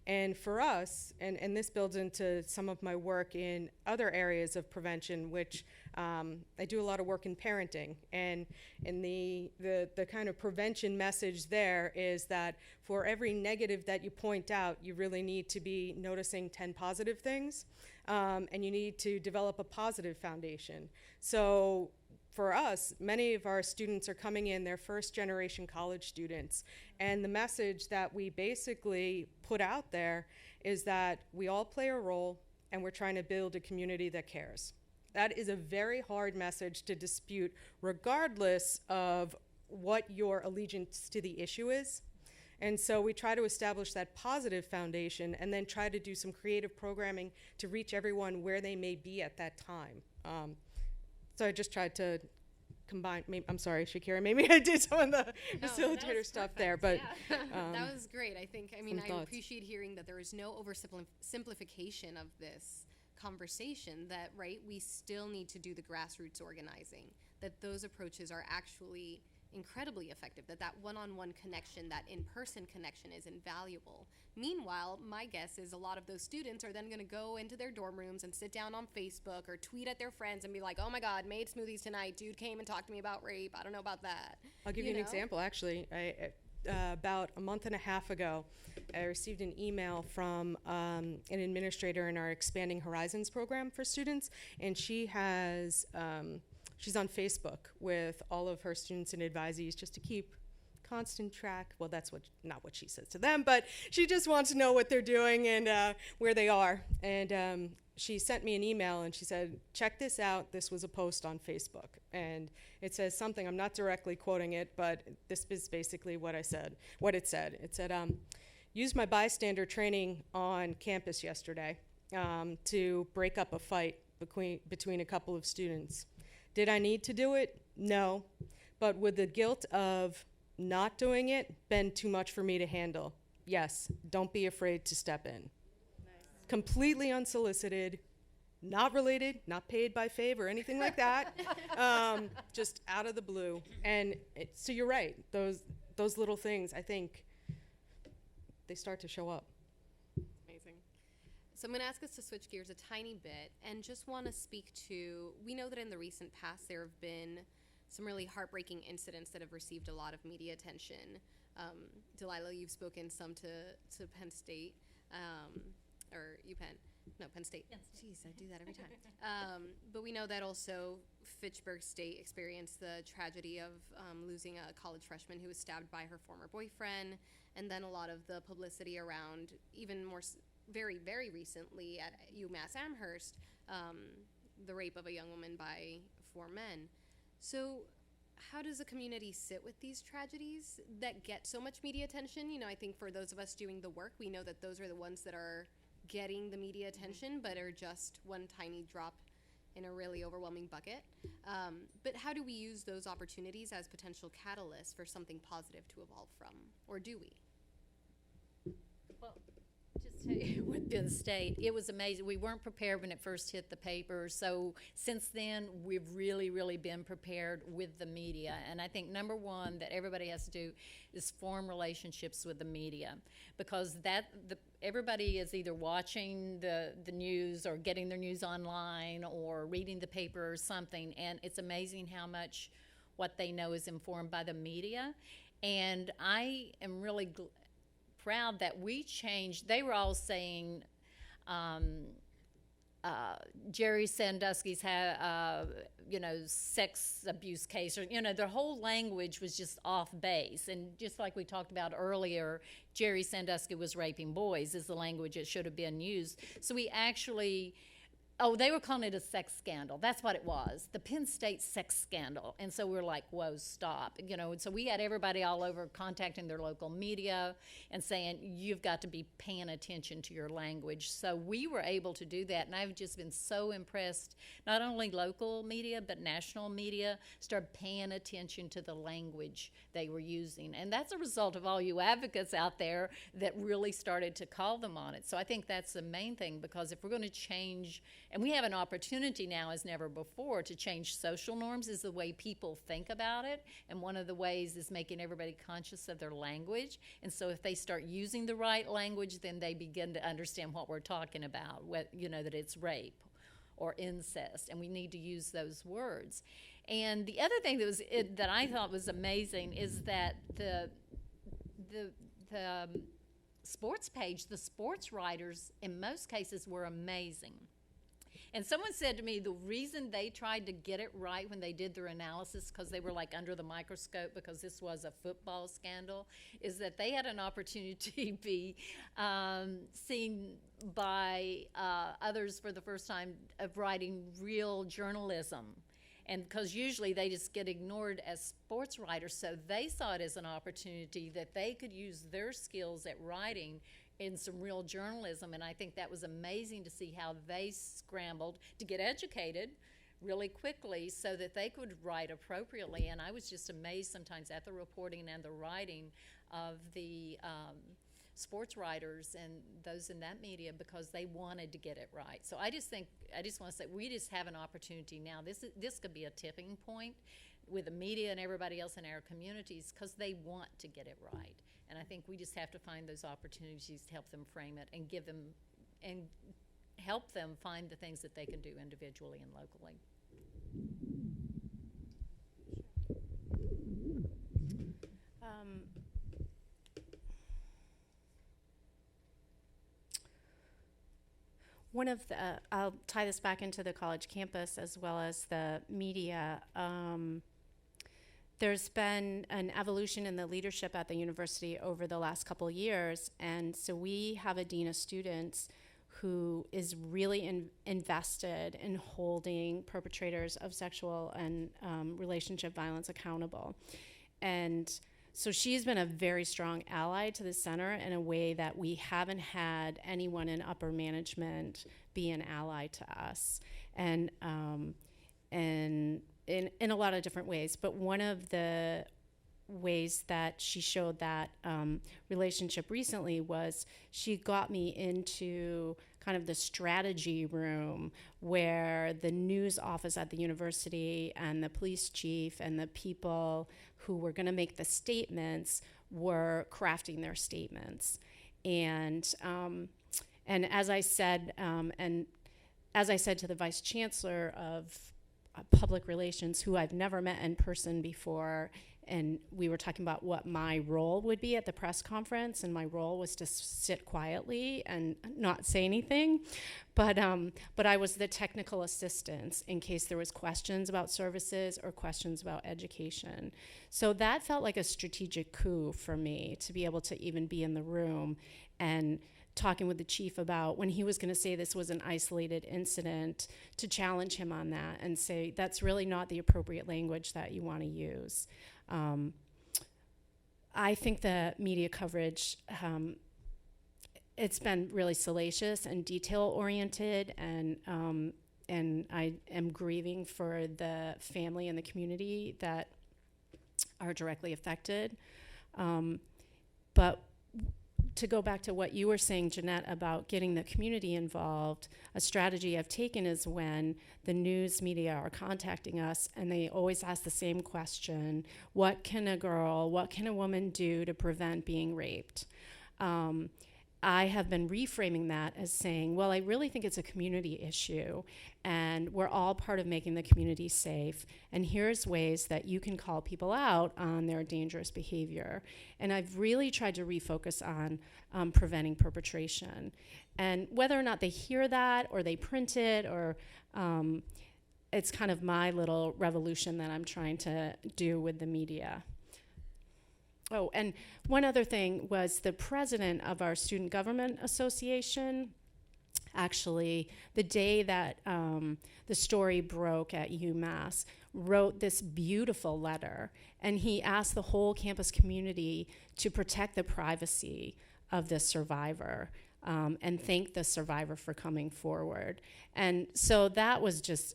And for us, and this builds into some of my work in other areas of prevention, which I do a lot of work in parenting. And the kind of prevention message there is that for every negative that you point out, you really need to be noticing 10 positive things. And you need to develop a positive foundation. So for us, many of our students are coming in, they're first generation college students. And the message that we basically put out there is that we all play a role and we're trying to build a community that cares. That is a very hard message to dispute, regardless of what your allegiance to the issue is. And so we try to establish that positive foundation and then try to do some creative programming to reach everyone where they may be at that time. So I just tried to combine, I'm sorry, Shakira, maybe I did some of the facilitator stuff there, but. Yeah. That was great. I thoughts. appreciate hearing that there is no oversimplification of this conversation, that, right, we still need to do the grassroots organizing, that those approaches are actually incredibly effective, that one-on-one connection, that in-person connection is invaluable. Meanwhile, my guess is a lot of those students are then going to go into their dorm rooms and sit down on Facebook or tweet at their friends and be like, oh my God, made smoothies tonight, dude came and talked to me about rape, I don't know about that. I'll give you an example, actually. About a month and a half ago, I received an email from an administrator in our Expanding Horizons program for students, and she has she's on Facebook with all of her students and advisees just to keep constant track. Well, that's not what she says to them, but she just wants to know what they're doing and where they are. And she sent me an email and she said, check this out. This was a post on Facebook. And it says something, I'm not directly quoting it, but this is basically what it said. It said, used my bystander training on campus yesterday to break up a fight between a couple of students. Did I need to do it? No. But would the guilt of not doing it been too much for me to handle? Yes. Don't be afraid to step in. Nice. Completely unsolicited, not related, not paid by favor or anything like that. Just out of the blue. And so you're right. Those little things, I think, they start to show up. Amazing. So I'm going to ask us to switch gears a tiny bit and just want to speak to, we know that in the recent past there have been some really heartbreaking incidents that have received a lot of media attention. Delilah, you've spoken some to Penn State, or UPenn. No, Penn State. Yes. Jeez, I do that every time. But we know that also Fitchburg State experienced the tragedy of losing a college freshman who was stabbed by her former boyfriend, and then a lot of the publicity around, even more very, very recently at UMass Amherst, the rape of a young woman by 4 men. So how does a community sit with these tragedies that get so much media attention? You know, I think for those of us doing the work, we know that those are the ones that are getting the media attention, but are just one tiny drop in a really overwhelming bucket. But how do we use those opportunities as potential catalysts for something positive to evolve from? Or do we? Well, just tell you, with Penn State, it was amazing. We weren't prepared when it first hit the paper. So since then, we've really, really been prepared with the media. And I think number one that everybody has to do is form relationships with the media, because everybody is either watching the news or getting their news online or reading the paper or something. And it's amazing how much what they know is informed by the media. And I am really proud that we changed. They were all saying Jerry Sandusky's had, sex abuse case, or, their whole language was just off base. And just like we talked about earlier, Jerry Sandusky was raping boys is the language that should have been used. So we actually, they were calling it a sex scandal. That's what it was, the Penn State sex scandal. And so we're like, whoa, stop. And so we had everybody all over contacting their local media and saying, you've got to be paying attention to your language. So we were able to do that. And I've just been so impressed, not only local media, but national media started paying attention to the language they were using. And that's a result of all you advocates out there that really started to call them on it. So I think that's the main thing, because if we're going to change, and we have an opportunity now as never before to change social norms, is the way people think about it. And one of the ways is making everybody conscious of their language. And so if they start using the right language, then they begin to understand what we're talking about, that it's rape or incest, and we need to use those words. And the other thing that I thought was amazing is that the sports page, the sports writers in most cases were amazing. And someone said to me the reason they tried to get it right when they did their analysis, because they were like under the microscope because this was a football scandal, is that they had an opportunity to be seen by others for the first time of writing real journalism. And because usually they just get ignored as sports writers, so they saw it as an opportunity that they could use their skills at writing in some real journalism. And I think that was amazing to see how they scrambled to get educated really quickly so that they could write appropriately. And I was just amazed sometimes at the reporting and the writing of the sports writers and those in that media, because they wanted to get it right. So I just want to say we just have an opportunity now. This could be a tipping point with the media and everybody else in our communities, because they want to get it right. And I think we just have to find those opportunities to help them frame it and give them and help them find the things that they can do individually and locally. One of the, I'll tie this back into the college campus as well as the media. There's been an evolution in the leadership at the university over the last couple of years, and so we have a dean of students who is really invested in holding perpetrators of sexual and relationship violence accountable. And so she's been a very strong ally to the center in a way that we haven't had anyone in upper management be an ally to us. And in a lot of different ways. But one of the ways that she showed that relationship recently was she got me into kind of the strategy room where the news office at the university and the police chief and the people who were going to make the statements were crafting their statements. And as I said, to the vice chancellor of public relations, who I've never met in person before, and we were talking about what my role would be at the press conference, and my role was to sit quietly and not say anything, but I was the technical assistance in case there was questions about services or questions about education. So that felt like a strategic coup for me, to be able to even be in the room and talking with the chief about when he was going to say this was an isolated incident, to challenge him on that and say that's really not the appropriate language that you want to use. I think the media coverage, it's been really salacious and detail-oriented, and I am grieving for the family and the community that are directly affected. But to go back to what you were saying, Jeanette, about getting the community involved, a strategy I've taken is when the news media are contacting us and they always ask the same question: what can a woman do to prevent being raped? I have been reframing that as saying, well, I really think it's a community issue, and we're all part of making the community safe, and here's ways that you can call people out on their dangerous behavior. And I've really tried to refocus on preventing perpetration. And whether or not they hear that or they print it, or it's kind of my little revolution that I'm trying to do with the media. Oh, and one other thing was the president of our Student Government Association, actually, the day that the story broke at UMass, wrote this beautiful letter, and he asked the whole campus community to protect the privacy of the survivor, and thank the survivor for coming forward. And so that was just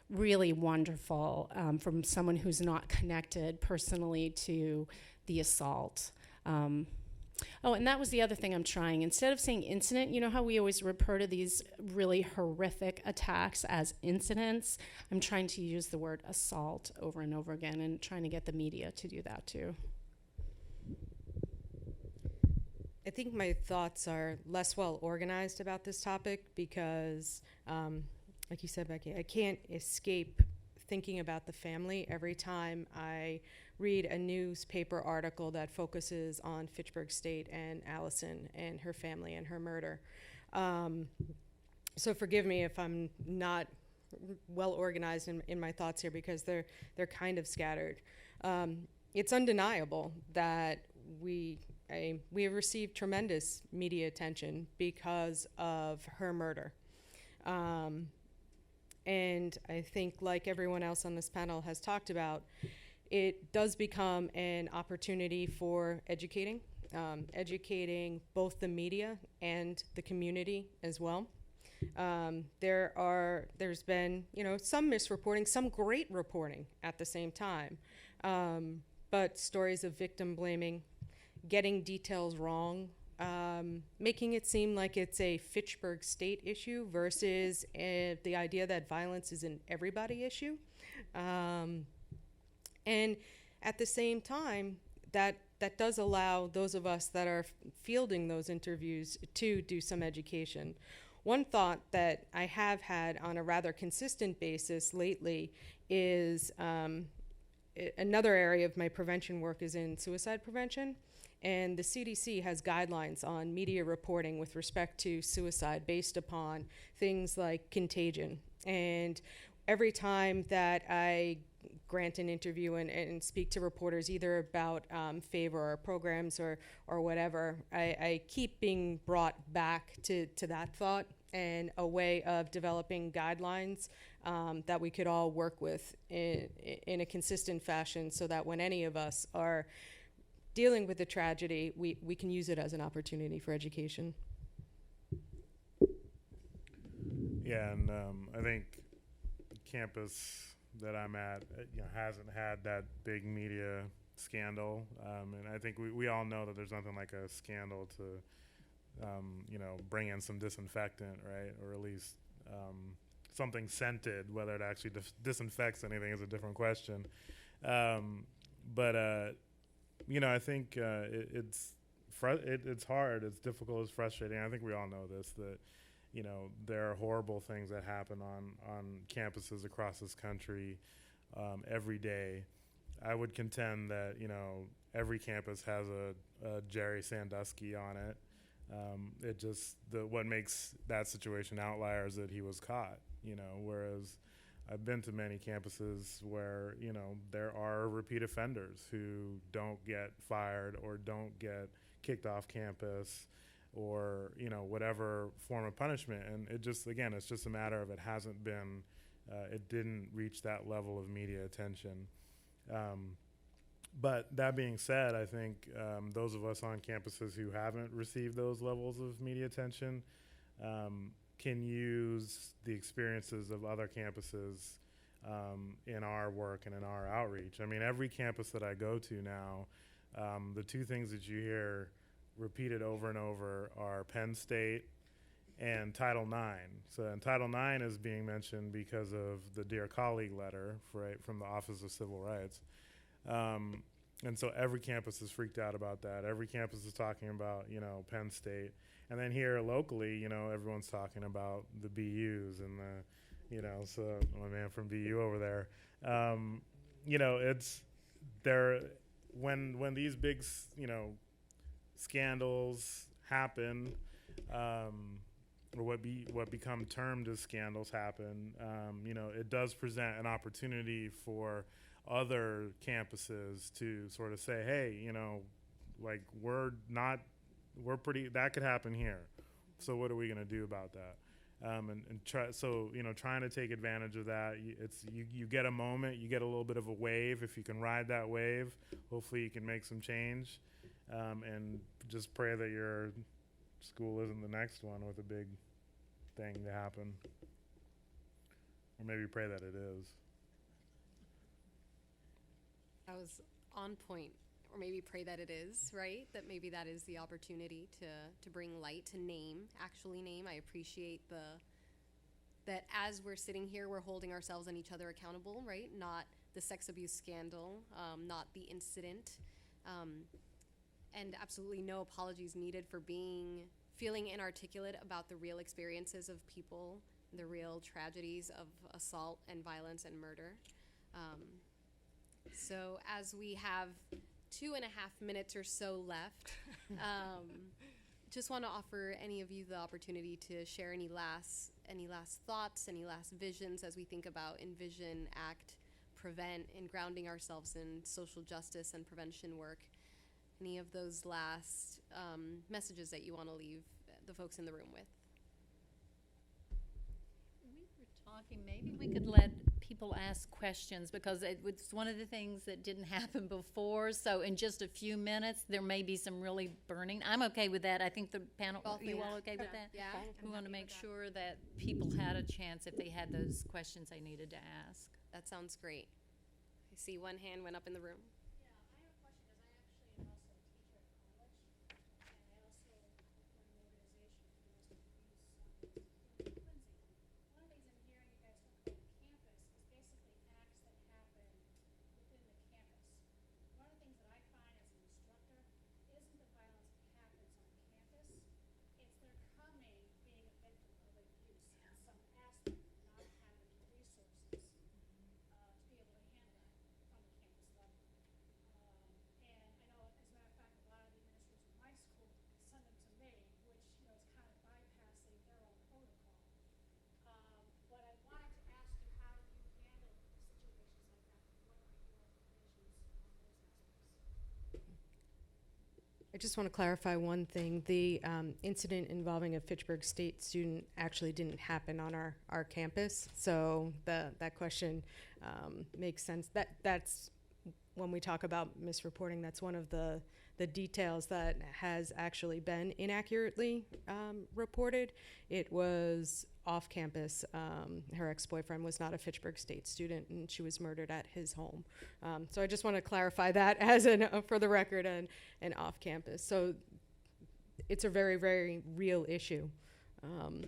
really wonderful from someone who's not connected personally to the assault. Oh, and that was the other thing I'm trying. Instead of saying incident, you know how we always refer to these really horrific attacks as incidents? I'm trying to use the word assault over and over again, and trying to get the media to do that too. I think my thoughts are less well organized about this topic because, like you said, Becky, I can't escape thinking about the family every time I read a newspaper article that focuses on Fitchburg State and Allison and her family and her murder. So forgive me if I'm not well organized in my thoughts here, because they're kind of scattered. It's undeniable that we have received tremendous media attention because of her murder. And I think, like everyone else on this panel has talked about, it does become an opportunity for educating both the media and the community as well. There's been, some misreporting, some great reporting at the same time, but stories of victim blaming, getting details wrong, making it seem like it's a Fitchburg State issue versus the idea that violence is an everybody issue. And at the same time, that does allow those of us that are fielding those interviews to do some education. One thought that I have had on a rather consistent basis lately is another area of my prevention work is in suicide prevention. And the CDC has guidelines on media reporting with respect to suicide based upon things like contagion. And every time that I grant an interview and speak to reporters either about favor or programs or whatever, I keep being brought back to that thought and a way of developing guidelines that we could all work with in a consistent fashion, so that when any of us are dealing with the tragedy, we can use it as an opportunity for education. Yeah, and I think campus that I'm at hasn't had that big media scandal, and I think we all know that there's nothing like a scandal to bring in some disinfectant, right, or at least something scented. Whether it actually disinfects anything is a different question, but I think it's hard, it's difficult, it's frustrating. I think we all know this, that there are horrible things that happen on campuses across this country every day. I would contend that every campus has a Jerry Sandusky on it. What makes that situation outlier is that he was caught. Whereas I've been to many campuses where there are repeat offenders who don't get fired or don't get kicked off campus, or whatever form of punishment, and it's just a matter of it didn't reach that level of media attention. But that being said, I think those of us on campuses who haven't received those levels of media attention can use the experiences of other campuses in our work and in our outreach. I mean, every campus that I go to now, the two things that you hear repeated over and over are Penn State and Title IX. So, and Title IX is being mentioned because of the Dear Colleague letter from the Office of Civil Rights. And so every campus is freaked out about that. Every campus is talking about, Penn State. And then here locally, everyone's talking about the BUs and so my man from BU over there. It's there when these big, scandals happen, or what become termed as scandals happen, it does present an opportunity for other campuses to sort of say, hey, like that could happen here. So what are we going to do about that? Trying to take advantage of that. You get a moment, you get a little bit of a wave. If you can ride that wave, hopefully you can make some change, and just pray that your school isn't the next one with a big thing to happen, or maybe pray that it is. I was on point, or maybe pray that it is, right? That maybe that is the opportunity to bring light, to actually name. I appreciate that as we're sitting here, we're holding ourselves and each other accountable, right? Not the sex abuse scandal, not the incident, and absolutely no apologies needed for feeling inarticulate about the real experiences of people, the real tragedies of assault and violence and murder. So as we have 2.5 minutes or so left, just want to offer any of you the opportunity to share any last thoughts, any last visions as we think about envision, act, prevent, and grounding ourselves in social justice and prevention work. Any of those last messages that you want to leave the folks in the room with? We were talking, maybe we could let people ask questions, because it was one of the things that didn't happen before. So in just a few minutes, there may be some really burning. I'm okay with that. I think the panel, you all okay with that? Yeah. We want to make sure that people had a chance if they had those questions they needed to ask. That sounds great. I see one hand went up in the room. I just want to clarify one thing. The incident involving a Fitchburg State student actually didn't happen on our campus. So that question makes sense. That's when we talk about misreporting, that's one of the details that has actually been inaccurately reported. It was off campus. Her ex-boyfriend was not a Fitchburg State student, and she was murdered at his home. So I just want to clarify that as for the record, and off campus. So it's a very, very real issue. I don't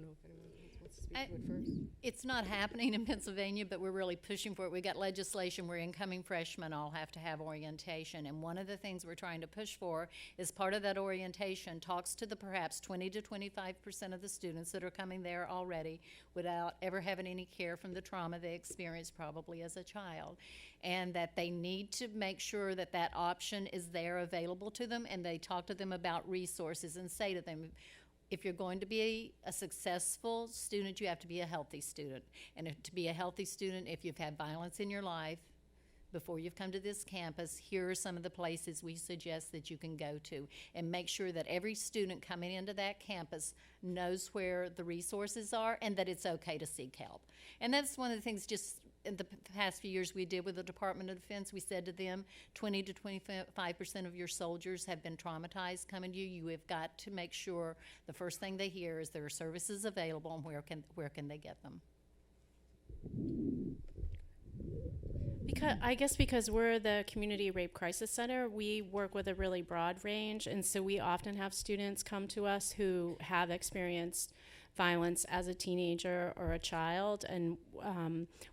know if anyone wants to speak to it first. It's not happening in Pennsylvania, but we're really pushing for it. We got legislation where incoming freshmen all have to have orientation, and one of the things we're trying to push for is part of that orientation talks to the perhaps 20 to 25% of the students that are coming there already without ever having any care from the trauma they experienced probably as a child, and that they need to make sure that that option is there available to them, and they talk to them about resources and say to them, if you're going to be a successful student, you have to be a healthy student. And to be a healthy student, if you've had violence in your life before you've come to this campus, here are some of the places we suggest that you can go to. And make sure that every student coming into that campus knows where the resources are and that it's okay to seek help. And that's one of the things just in the past few years we did with the Department of Defense. We said to them, 20 to 25% of your soldiers have been traumatized coming to you. You have got to make sure the first thing they hear is there are services available and where can they get them. Because we're the Community Rape Crisis Center, we work with a really broad range, and so we often have students come to us who have experienced violence as a teenager or a child, and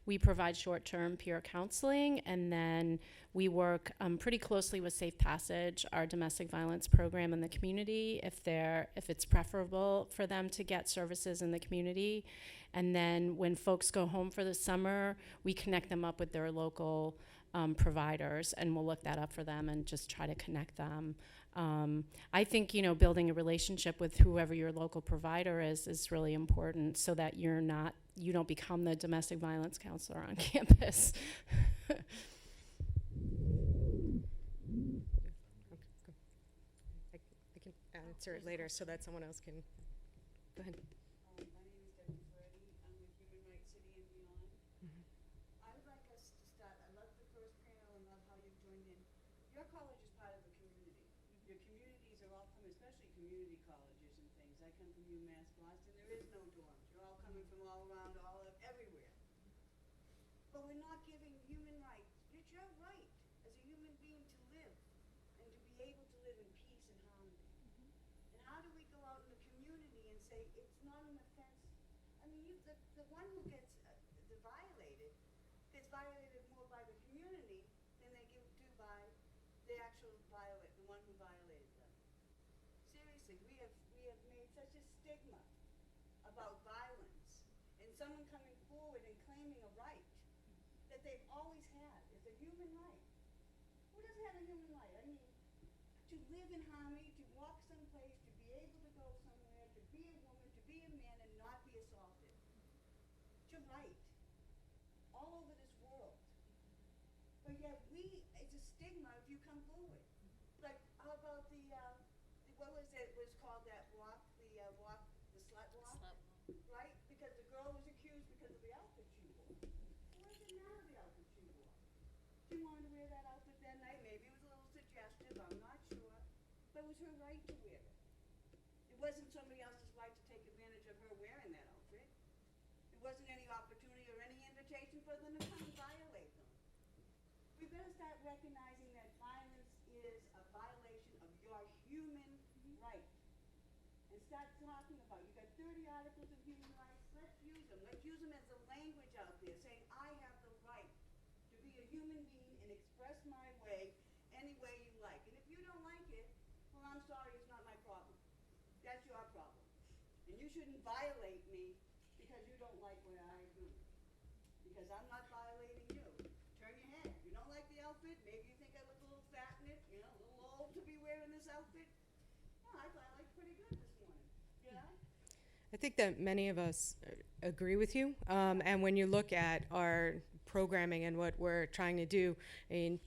we provide short-term peer counseling, and then we work pretty closely with Safe Passage, our domestic violence program in the community, if it's preferable for them to get services in the community. And then when folks go home for the summer, we connect them up with their local providers, and we'll look that up for them and just try to connect them. I think, building a relationship with whoever your local provider is really important, so that you don't become the domestic violence counselor on campus. I can answer it later so that someone else can. Go ahead. I would like us to start, I love the first panel and love how you've joined in. Your college is part of a community. Your communities are all coming, especially community colleges and things. I come from UMass Boston, there is no dorms. You're all coming from all around, everywhere. But we're not giving human rights. It's your right as a human being to live and to be able to live in peace and harmony. And how do we go out in the community and say it's not an offense? I mean, the one who gets violated gets violated more by the community than they do by the actual the one who violated them. Seriously, we have made such a stigma about violence and someone coming forward and claiming a right that they've always had. It's a human right. Who doesn't have a human right? I mean, to live in harmony, to walk someplace, to be able to go somewhere, to be a woman, to be a man, and not be assaulted. It's your right. All over this world. But yet it's a stigma if you come forward. Like, how about what was it, was called that walk, the slut walk? Right? Because the girl was accused because of the outfit she wore. What does it matter, the outfit she wore? She wanted to wear that outfit that night. Maybe it was a little suggestive, I'm not sure. But it was her right to wear it. It wasn't somebody else's right to take advantage of her wearing that outfit. It wasn't any opportunity or any invitation for them to come and violate them. We've got to start recognizing that violence is a violation of your human right. And start talking about, you've got 30 articles of human rights, let's use them. Let's use them as a language out there, saying I have the right to be a human being and express my way any way you like. And if you don't like it, well, I'm sorry, it's not my problem. That's your problem. And you shouldn't violate me because you don't like what I do. Because I'm not violating you. Turn your head. You don't like the outfit? Maybe you think I look a little fat in it, a little old to be wearing this outfit? No, I thought I looked pretty good this morning, I think that many of us agree with you. And when you look at our programming and what we're trying to do,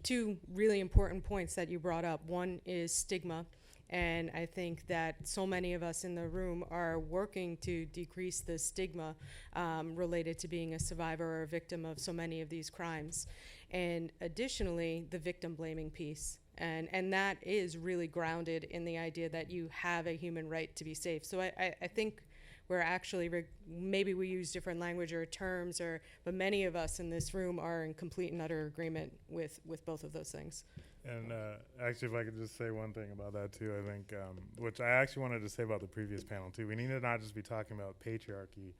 two really important points that you brought up. One is stigma. And I think that so many of us in the room are working to decrease the stigma related to being a survivor or a victim of so many of these crimes. And additionally, the victim blaming piece. And that is really grounded in the idea that you have a human right to be safe. So I think we're actually, maybe we use different language or terms, but many of us in this room are in complete and utter agreement with both of those things. And actually, if I could just say one thing about that too, I think, which I actually wanted to say about the previous panel too, we need to not just be talking about patriarchy,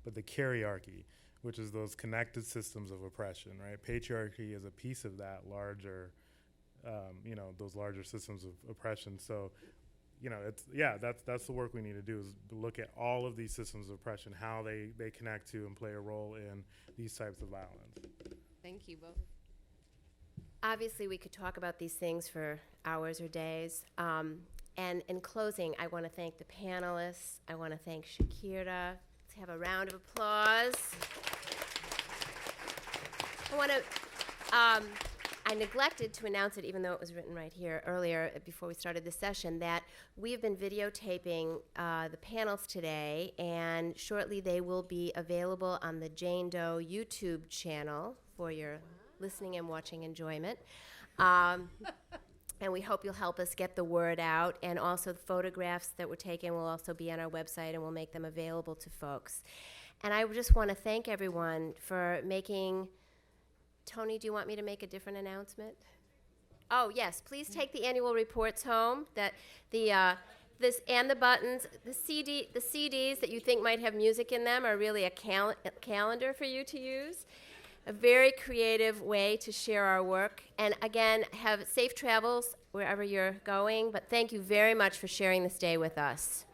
but the karyarchy, which is those connected systems of oppression, right? Patriarchy is a piece of that larger, those larger systems of oppression. So, that's the work we need to do, is look at all of these systems of oppression, how they connect to and play a role in these types of violence. Thank you both. Obviously, we could talk about these things for hours or days. And in closing, I want to thank the panelists. I want to thank Shakira. Let's have a round of applause. I neglected to announce it, even though it was written right here earlier before we started the session, that we have been videotaping the panels today, and shortly they will be available on the Jane Doe YouTube channel for your listening and watching enjoyment. And we hope you'll help us get the word out. And also the photographs that were taken will also be on our website, and we'll make them available to folks. And I just want to thank everyone for making Tony, do you want me to make a different announcement? Oh, yes, please take the annual reports home, that this and the buttons, the CDs that you think might have music in them are really a calendar for you to use. A very creative way to share our work. And again, have safe travels wherever you're going, but thank you very much for sharing this day with us.